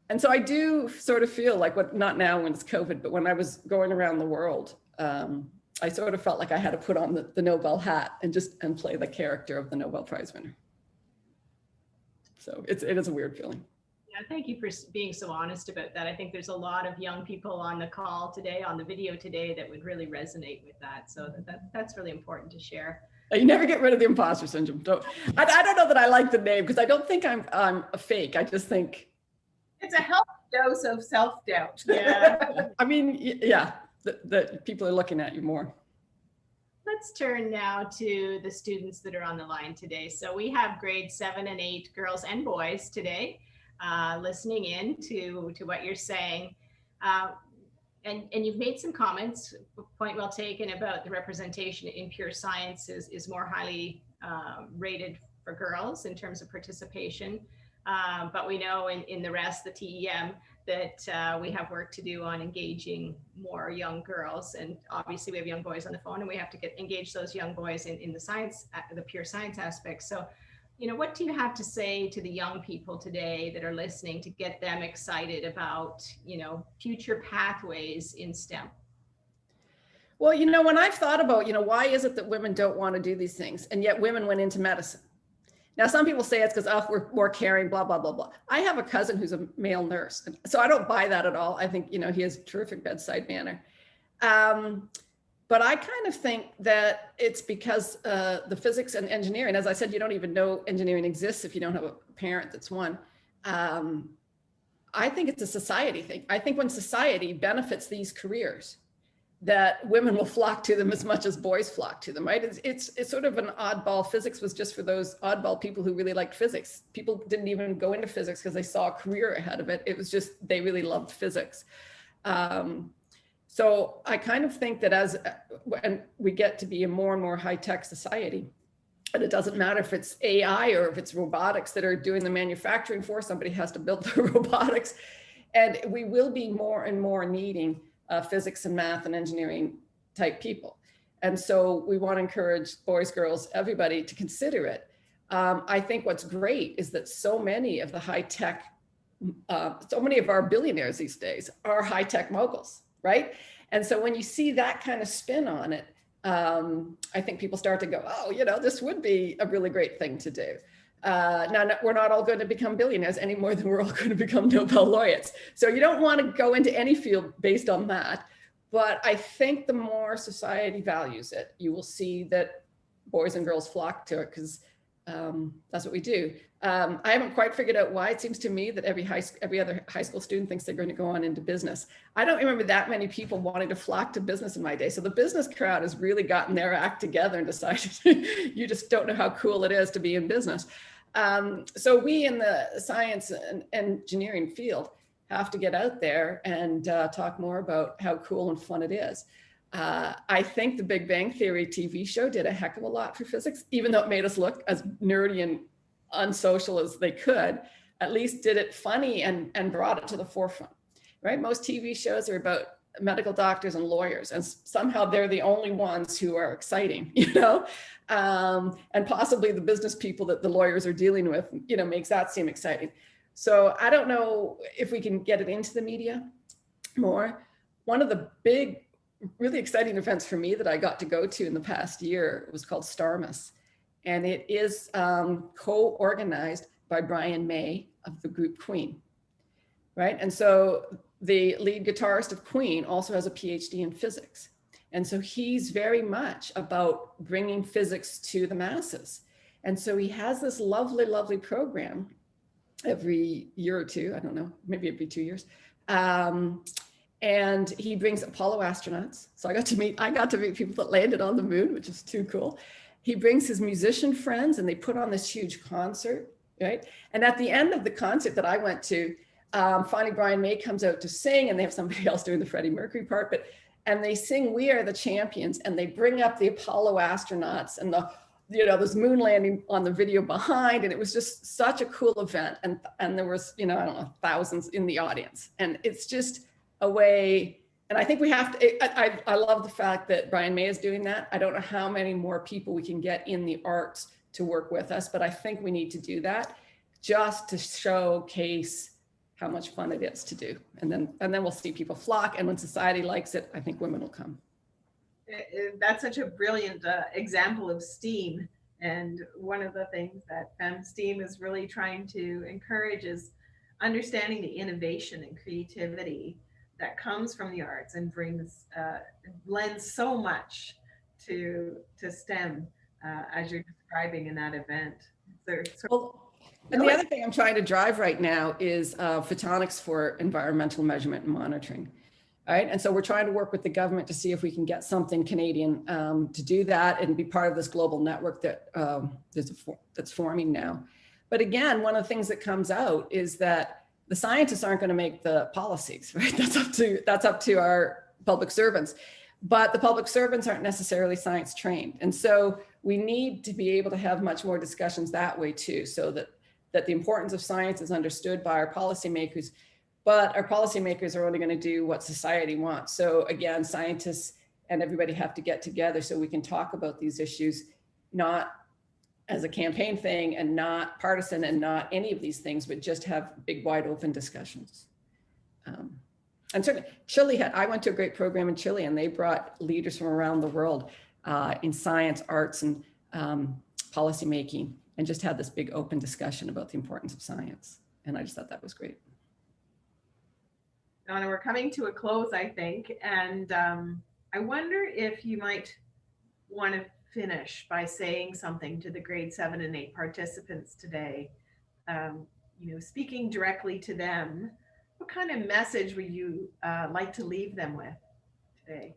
And so I do sort of feel like, not now when it's COVID, but when I was going around the world, I sort of felt like I had to put on the Nobel hat and play the character of the Nobel Prize winner. So it is a weird feeling. Yeah, thank you for being so honest about that. I think there's a lot of young people on the call today, on the video today, that would really resonate with that. So that's really important to share. You never get rid of the imposter syndrome. I don't know that I like the name, because I don't think I'm a fake. I just think it's a healthy dose of self-doubt. Yeah. I mean, yeah, the people are looking at you more. Let's turn now to the students that are on the line today. So we have grade 7 and 8 girls and boys today listening in to what you're saying. And you've made some comments, point well taken, about the representation in pure science is more highly rated for girls in terms of participation. But we know in the rest, the TEM, that we have work to do on engaging more young girls. And obviously we have young boys on the phone, and we have to engage those young boys in the science, the pure science aspect. So, what do you have to say to the young people today that are listening to get them excited about, future pathways in STEM? Well, when I've thought about, why is it that women don't want to do these things, and yet women went into medicine? Now, some people say it's because we're more caring, blah, blah, blah, blah. I have a cousin who's a male nurse, so I don't buy that at all. I think, he has terrific bedside manner. But I kind of think that it's because the physics and engineering, as I said, you don't even know engineering exists if you don't have a parent that's one. I think it's a society thing. I think when society benefits these careers, that women will flock to them as much as boys flock to them, right? It's sort of an oddball. Physics was just for those oddball people who really liked physics. People didn't even go into physics because they saw a career ahead of it. It was just, they really loved physics. So I kind of think that when we get to be a more and more high-tech society, and it doesn't matter if it's AI or if it's robotics that are doing the manufacturing for, somebody has to build the robotics. And we will be more and more needing physics and math and engineering type people. And so we want to encourage boys, girls, everybody to consider it. I think what's great is that so many of the high-tech, so many of our billionaires these days are high-tech moguls, right? And so when you see that kind of spin on it, I think people start to go, oh, this would be a really great thing to do. Now, we're not all going to become billionaires any more than we're all going to become Nobel laureates. So you don't want to go into any field based on that. But I think the more society values it, you will see that boys and girls flock to it because that's what we do. I haven't quite figured out why. It seems to me that every other high school student thinks they're going to go on into business. I don't remember that many people wanting to flock to business in my day. So the business crowd has really gotten their act together and decided you just don't know how cool it is to be in business. So we in the science and engineering field have to get out there and talk more about how cool and fun it is. I think the Big Bang Theory TV show did a heck of a lot for physics, even though it made us look as nerdy and unsocial as they could, at least did it funny and brought it to the forefront, right? Most TV shows are about medical doctors and lawyers, and somehow they're the only ones who are exciting, you know? And possibly the business people that the lawyers are dealing with, you know, makes that seem exciting. So I don't know if we can get it into the media more. One of the big, really exciting events for me that I got to go to in the past year was called Starmus. And it is co-organized by Brian May of the group Queen, right? And so the lead guitarist of Queen also has a PhD in physics. And so he's very much about bringing physics to the masses. And so he has this lovely, lovely program every year or two, I don't know, maybe every 2 years. And he brings Apollo astronauts. So I got to meet people that landed on the moon, which is too cool. He brings his musician friends and they put on this huge concert, right? And at the end of the concert that I went to, finally Brian May comes out to sing, and they have somebody else doing the Freddie Mercury part, and they sing "We Are the Champions," and they bring up the Apollo astronauts and there's moon landing on the video behind, and it was just such a cool event. And there was, I don't know, thousands in the audience, and it's just a way. And I think we have to, I love the fact that Brian May is doing that. I don't know how many more people we can get in the arts to work with us, but I think we need to do that just to showcase how much fun it is to do. And then we'll see people flock. And when society likes it, I think women will come. That's such a brilliant example of STEAM. And one of the things that FemSTEAM is really trying to encourage is understanding the innovation and creativity that comes from the arts and lends so much to STEM as you're describing in that event. And the other thing I'm trying to drive right now is photonics for environmental measurement and monitoring. All right, and so we're trying to work with the government to see if we can get something Canadian to do that and be part of this global network that that's forming now. But again, one of the things that comes out is that the scientists aren't going to make the policies, right? That's up to our public servants. But the public servants aren't necessarily science trained. And so we need to be able to have much more discussions that way too, so that the importance of science is understood by our policymakers, but our policymakers are only going to do what society wants. So again, scientists and everybody have to get together so we can talk about these issues, not as a campaign thing and not partisan and not any of these things, but just have big, wide open discussions. And certainly Chile I went to a great program in Chile, and they brought leaders from around the world in science, arts, and policymaking, and just had this big open discussion about the importance of science. And I just thought that was great. Donna, we're coming to a close, I think. And I wonder if you might want to finish by saying something to the grade 7 and 8 participants today. Speaking directly to them, what kind of message would you like to leave them with today?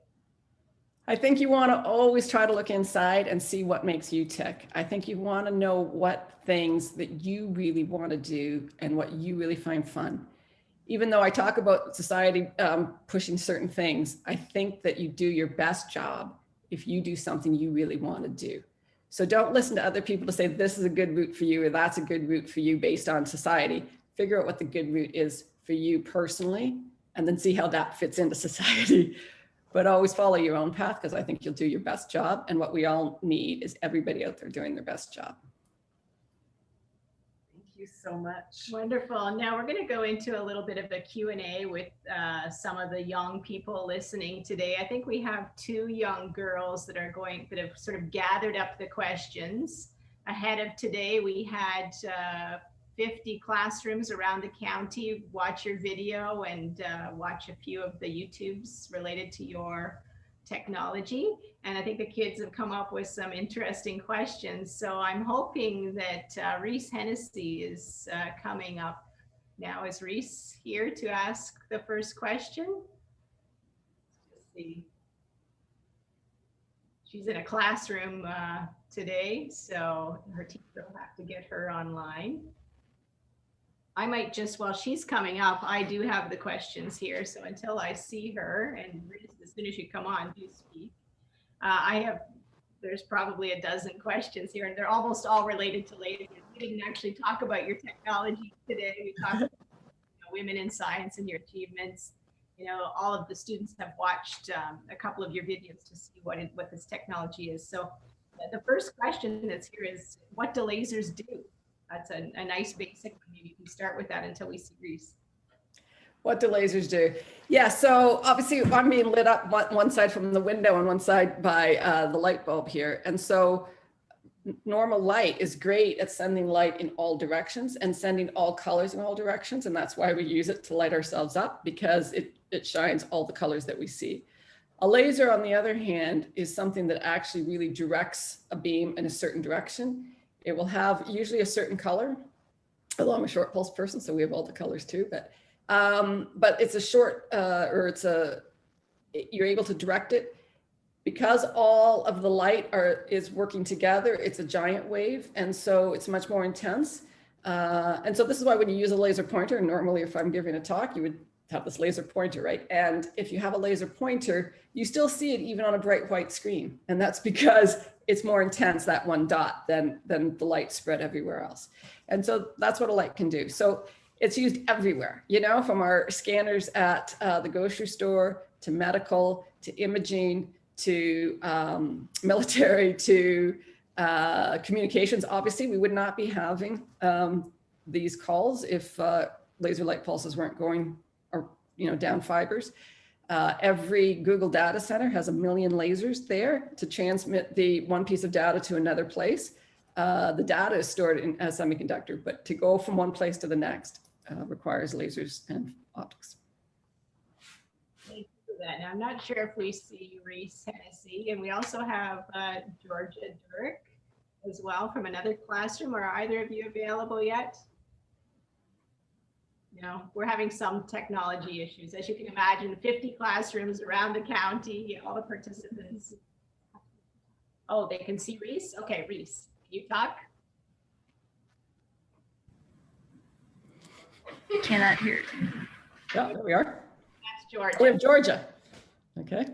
I think you want to always try to look inside and see what makes you tick. I think you want to know what things that you really want to do and what you really find fun. Even though I talk about society pushing certain things, I think that you do your best job if you do something you really want to do. So don't listen to other people to say this is a good route for you or that's a good route for you based on society. Figure out what the good route is for you personally, and then see how that fits into society. But always follow your own path, because I think you'll do your best job. And what we all need is everybody out there doing their best job. Thank you so much. Wonderful. Now we're going to go into a little bit of a Q&A with some of the young people listening today. I think we have 2 young girls that have sort of gathered up the questions. Ahead of today, we had 50 classrooms around the county watch your video and watch a few of the YouTubes related to your technology. And I think the kids have come up with some interesting questions. So I'm hoping that Reese Hennessy is coming up now. Is Reese here to ask the first question? Let's see. She's in a classroom today, so her teacher will have to get her online. I might just, while she's coming up, I do have the questions here. So until I see her, and Reese, as soon as you come on, do speak. There's probably a dozen questions here, and they're almost all related to lasers. We didn't actually talk about your technology today. We talked about women in science and your achievements. All of the students have watched a couple of your videos to see what this technology is. So the first question that's here is, what do lasers do? That's a nice basic one. Maybe you can start with that until we see Reese. What do lasers do? Yeah, so obviously I'm being lit up one side from the window and one side by the light bulb here. And so normal light is great at sending light in all directions and sending all colors in all directions. And that's why we use it to light ourselves up, because it shines all the colors that we see. A laser, on the other hand, is something that actually really directs a beam in a certain direction. It will have usually a certain color, although I'm a short pulse person, so we have all the colors too, but it's a short, you're able to direct it. Because all of the light is working together, it's a giant wave, and so it's much more intense. And so this is why when you use a laser pointer, and normally if I'm giving a talk, you would have this laser pointer, right? And if you have a laser pointer, you still see it even on a bright white screen. And that's because it's more intense, that one dot, than the light spread everywhere else. And so that's what a light can do. So it's used everywhere, from our scanners at the grocery store, to medical, to imaging, to military, to communications. Obviously, we would not be having these calls if laser light pulses weren't going down fibers. Every Google data center has 1 million lasers there to transmit the one piece of data to another place. The data is stored in a semiconductor, but to go from one place to the next requires lasers and optics. Thank you for that. Now, I'm not sure if we see Reese Hennessy, and we also have Georgia Durek as well from another classroom. Are either of you available yet? No, we're having some technology issues. As you can imagine, 50 classrooms around the county, all the participants. Oh, they can see Reese? Okay, Reese, can you talk? Cannot hear. Yeah, there we are. That's Georgia. We have Georgia. Okay.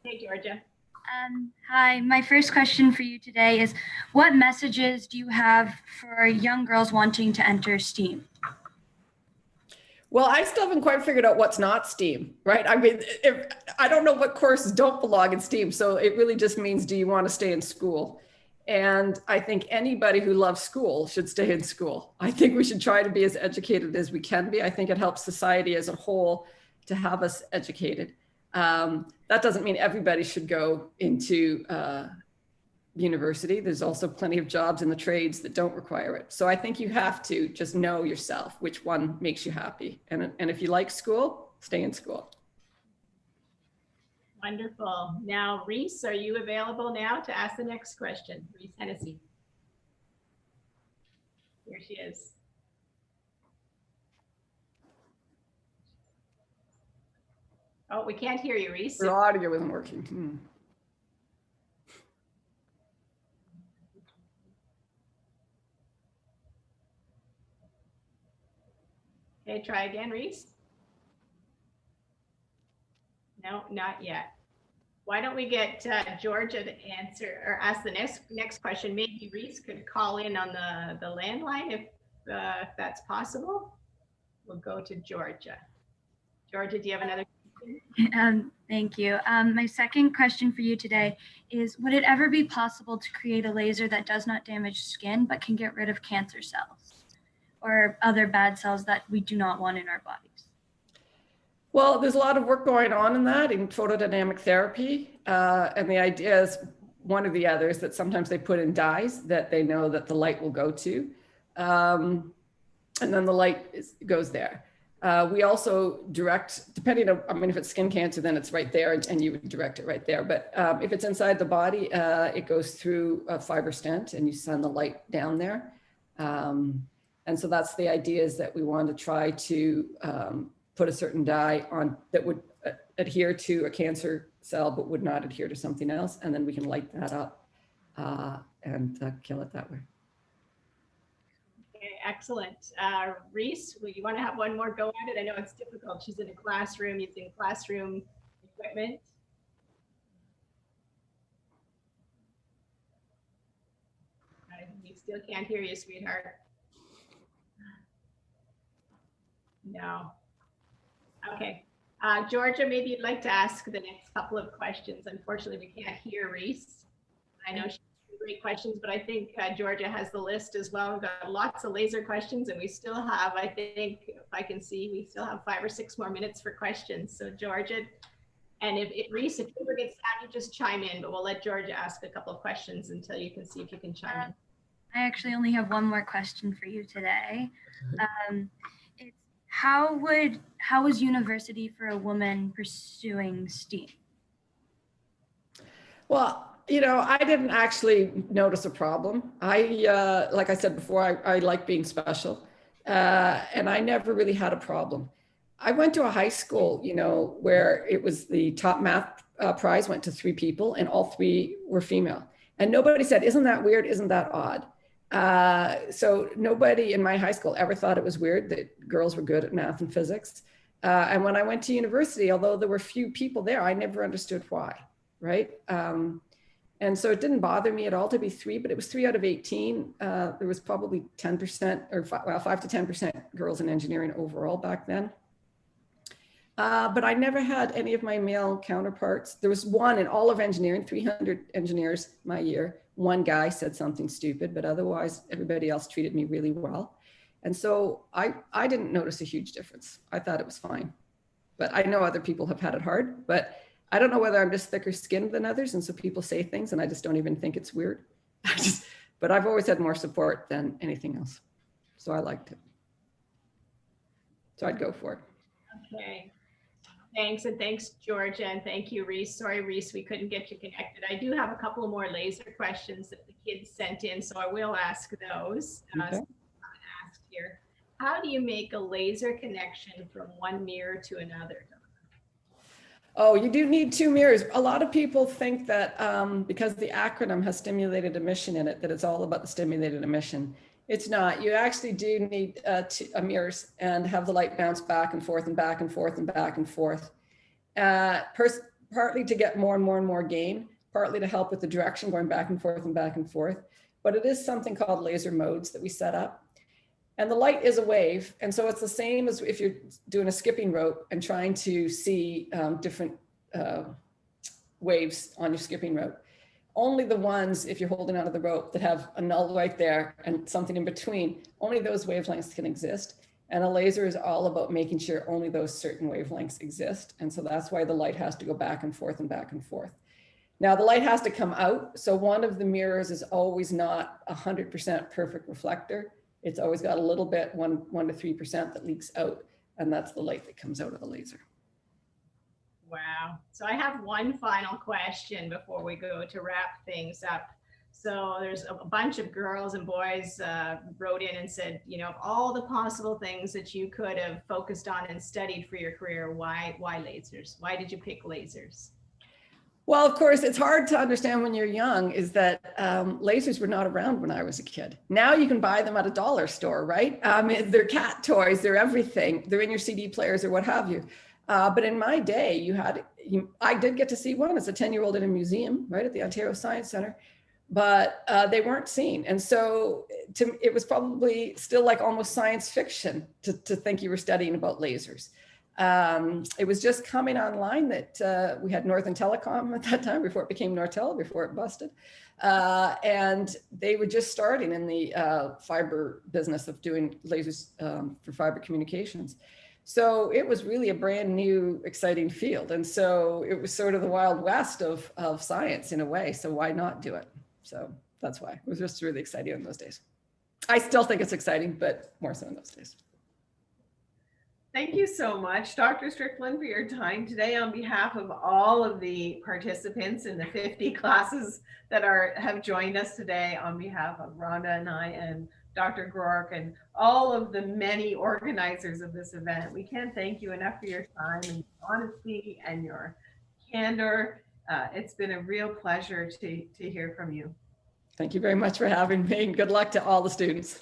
Hey, Georgia. Hi, my first question for you today is, what messages do you have for young girls wanting to enter STEAM? Well, I still haven't quite figured out what's not STEAM, right? I mean, I don't know what courses don't belong in STEAM. So it really just means, do you want to stay in school? And I think anybody who loves school should stay in school. I think we should try to be as educated as we can be. I think it helps society as a whole to have us educated. That doesn't mean everybody should go into university. There's also plenty of jobs in the trades that don't require it. So I think you have to just know yourself, which one makes you happy. And if you like school, stay in school. Wonderful. Now, Reese, are you available now to ask the next question? Reese Hennessy. Here she is. Oh, we can't hear you, Reese. Your audio isn't working. Okay, try again, Reese. No, not yet. Why don't we get Georgia to answer or ask the next question? Maybe Reese could call in on the landline if that's possible. We'll go to Georgia. Georgia, do you have another question? Thank you. My second question for you today is, would it ever be possible to create a laser that does not damage skin but can get rid of cancer cells or other bad cells that we do not want in our bodies? Well, there's a lot of work going on in that, in photodynamic therapy. And the idea is one of the others that sometimes they put in dyes that they know that the light will go to. And then the light goes there. We also direct, depending on, I mean, if it's skin cancer, then it's right there and you would direct it right there. But if it's inside the body, it goes through a fiber stent and you send the light down there. And so that's the idea, is that we want to try to put a certain dye on that would adhere to a cancer cell, but would not adhere to something else. And then we can light that up and kill it that way. Okay, excellent. Reese, you want to have one more go at it? I know it's difficult. She's in a classroom using classroom equipment. We still can't hear you, sweetheart. No. Okay. Georgia, maybe you'd like to ask the next couple of questions. Unfortunately, we can't hear Reese. I know she's great questions, but I think Georgia has the list as well. We've got lots of laser questions, and we still have, I think, if I can see, we still have 5 or 6 more minutes for questions. So Georgia, and if Reese, if you ever get sad, you just chime in, but we'll let Georgia ask a couple of questions until you can see if you can chime in. I actually only have one more question for you today. It's how was university for a woman pursuing STEAM? Well, you know, I didn't actually notice a problem. Like I said before, I like being special, and I never really had a problem. I went to a high school, you know, where it was the top math prize went to 3 people, and all 3 were female. And nobody said, "Isn't that weird? Isn't that odd?" So nobody in my high school ever thought it was weird that girls were good at math and physics. And when I went to university, although there were few people there, I never understood why, right? And so it didn't bother me at all to be 3, but it was 3 out of 18. There was probably 10% or 5 to 10% girls in engineering overall back then. But I never had any of my male counterparts. There was one in all of engineering, 300 engineers my year. One guy said something stupid, but otherwise everybody else treated me really well. And so I didn't notice a huge difference. I thought it was fine. But I know other people have had it hard, but I don't know whether I'm just thicker skinned than others. And so people say things and I just don't even think it's weird. But I've always had more support than anything else. So I liked it. So I'd go for it. Okay. Thanks, and thanks, Georgia, and thank you, Reese. Sorry, Reese, we couldn't get you connected. I do have a couple more laser questions that the kids sent in, so I will ask those. Okay. Asked here. How do you make a laser connection from one mirror to another? Oh, you do need 2 mirrors. A lot of people think that because the acronym has stimulated emission in it, that it's all about the stimulated emission. It's not. You actually do need 2 mirrors and have the light bounce back and forth and back and forth and back and forth. Partly to get more and more and more gain, partly to help with the direction going back and forth and back and forth. But it is something called laser modes that we set up. And the light is a wave. And so it's the same as if you're doing a skipping rope and trying to see different waves on your skipping rope. Only the ones, if you're holding onto the rope, that have a null right there and something in between, only those wavelengths can exist. And a laser is all about making sure only those certain wavelengths exist. And so that's why the light has to go back and forth and back and forth. Now the light has to come out. So one of the mirrors is always not 100% perfect reflector. It's always got a little bit, 1 to 3% that leaks out. And that's the light that comes out of the laser. Wow. So I have one final question before we go to wrap things up. So there's a bunch of girls and boys wrote in and said, you know, all the possible things that you could have focused on and studied for your career, why lasers? Why did you pick lasers? Well, of course, it's hard to understand when you're young is that lasers were not around when I was a kid. Now you can buy them at a dollar store, right? They're cat toys, they're everything. They're in your CD players or what have you. But in my day, I did get to see one as a 10-year-old in a museum, right, at the Ontario Science Centre, but they weren't seen. And so it was probably still like almost science fiction to think you were studying about lasers. It was just coming online that we had Northern Telecom at that time, before it became Nortel, before it busted. And they were just starting in the fiber business of doing lasers for fiber communications. So it was really a brand new, exciting field. And so it was sort of the Wild West of science in a way. So why not do it? So that's why. It was just really exciting in those days. I still think it's exciting, but more so in those days. Thank you so much, Dr. Strickland, for your time today. On behalf of all of the participants in the 50 classes that have joined us today, on behalf of Rhonda and I and Dr. Groark and all of the many organizers of this event, we can't thank you enough for your time and your honesty and your candor. It's been a real pleasure to hear from you. Thank you very much for having me. Good luck to all the students.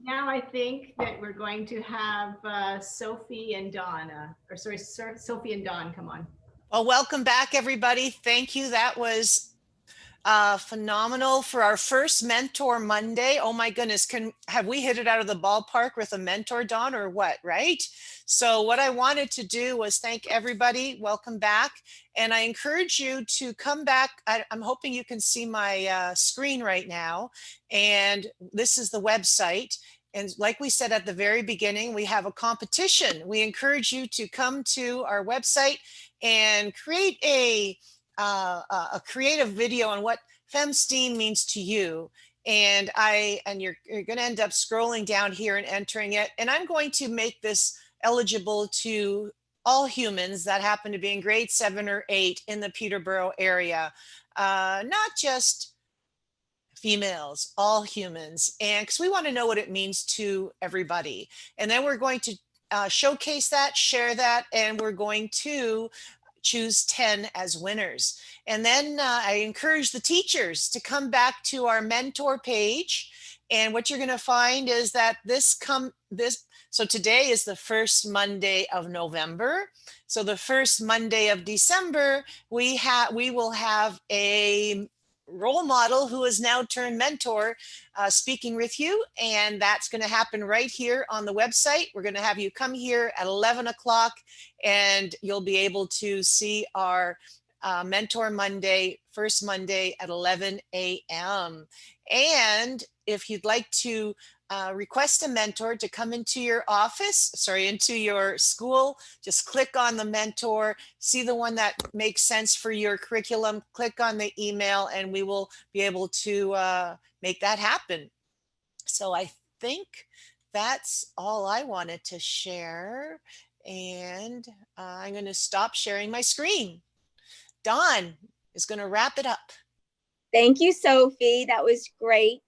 Now I think that we're going to have Sophie and Dawn, Sophie and Dawn, come on. Well, welcome back, everybody. Thank you. That was phenomenal for our first Mentor Monday. Oh my goodness, have we hit it out of the ballpark with a mentor, Dawn, or what, right? So what I wanted to do was thank everybody. Welcome back. And I encourage you to come back. I'm hoping you can see my screen right now. And this is the website. And like we said at the very beginning, we have a competition. We encourage you to come to our website and create a creative video on what FemSTEAM means to you. And you're going to end up scrolling down here and entering it. And I'm going to make this eligible to all humans that happen to be in grade 7 or 8 in the Peterborough area, not just females, all humans, and because we want to know what it means to everybody. And then we're going to showcase that, share that, and we're going to choose 10 as winners. And then I encourage the teachers to come back to our mentor page. And what you're going to find is that so today is the first Monday of November. So the first Monday of December, we will have a role model who is now turned mentor speaking with you. And that's going to happen right here on the website. We're going to have you come here at 11 o'clock and you'll be able to see our Mentor Monday, first Monday at 11 a.m. And if you'd like to request a mentor to come into your into your school, just click on the mentor, see the one that makes sense for your curriculum, click on the email, and we will be able to make that happen. So I think that's all I wanted to share. And I'm going to stop sharing my screen. Dawn is going to wrap it up. Thank you, Sophie. That was great.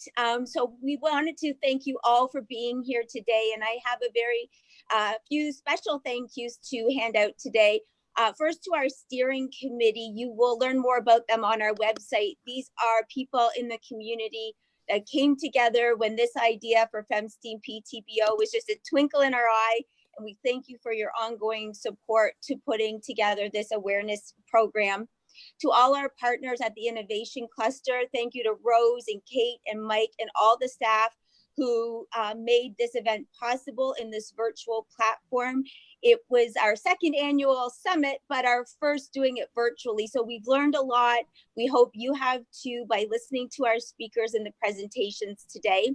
So we wanted to thank you all for being here today. And I have a very few special thank yous to hand out today. First, to our steering committee, you will learn more about them on our website. These are people in the community that came together when this idea for FemSTEAM PTBO was just a twinkle in our eye. And we thank you for your ongoing support to putting together this awareness program. To all our partners at the Innovation Cluster, thank you to Rose and Kate and Mike and all the staff who made this event possible in this virtual platform. It was our second annual summit, but our first doing it virtually. So we've learned a lot. We hope you have too by listening to our speakers and the presentations today.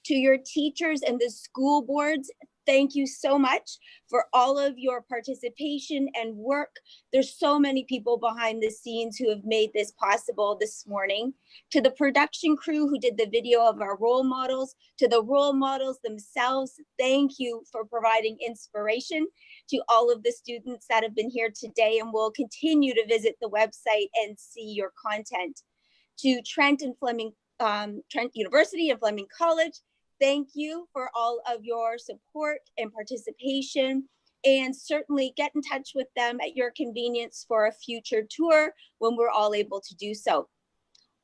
To your teachers and the school boards, thank you so much for all of your participation and work. There's so many people behind the scenes who have made this possible this morning. To the production crew who did the video of our role models, to the role models themselves, thank you for providing inspiration. To all of the students that have been here today and will continue to visit the website and see your content. To Trent University and Fleming College, thank you for all of your support and participation, and certainly get in touch with them at your convenience for a future tour when we're all able to do so.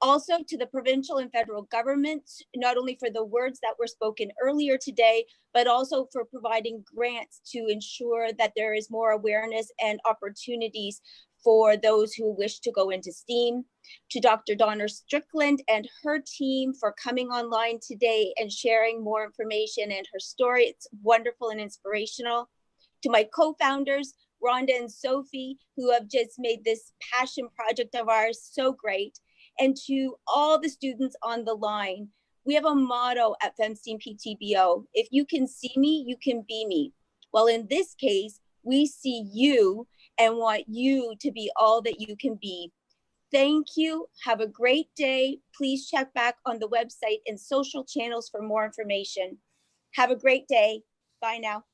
Also to the provincial and federal governments, not only for the words that were spoken earlier today, but also for providing grants to ensure that there is more awareness and opportunities for those who wish to go into STEAM. To Dr. Donna Strickland and her team for coming online today and sharing more information and her story. It's wonderful and inspirational. To my co-founders, Rhonda and Sophie, who have just made this passion project of ours so great. And to all the students on the line, we have a motto at FemSTEAM PTBO: if you can see me, you can be me. Well, in this case, we see you and want you to be all that you can be. Thank you. Have a great day. Please check back on the website and social channels for more information. Have a great day. Bye now.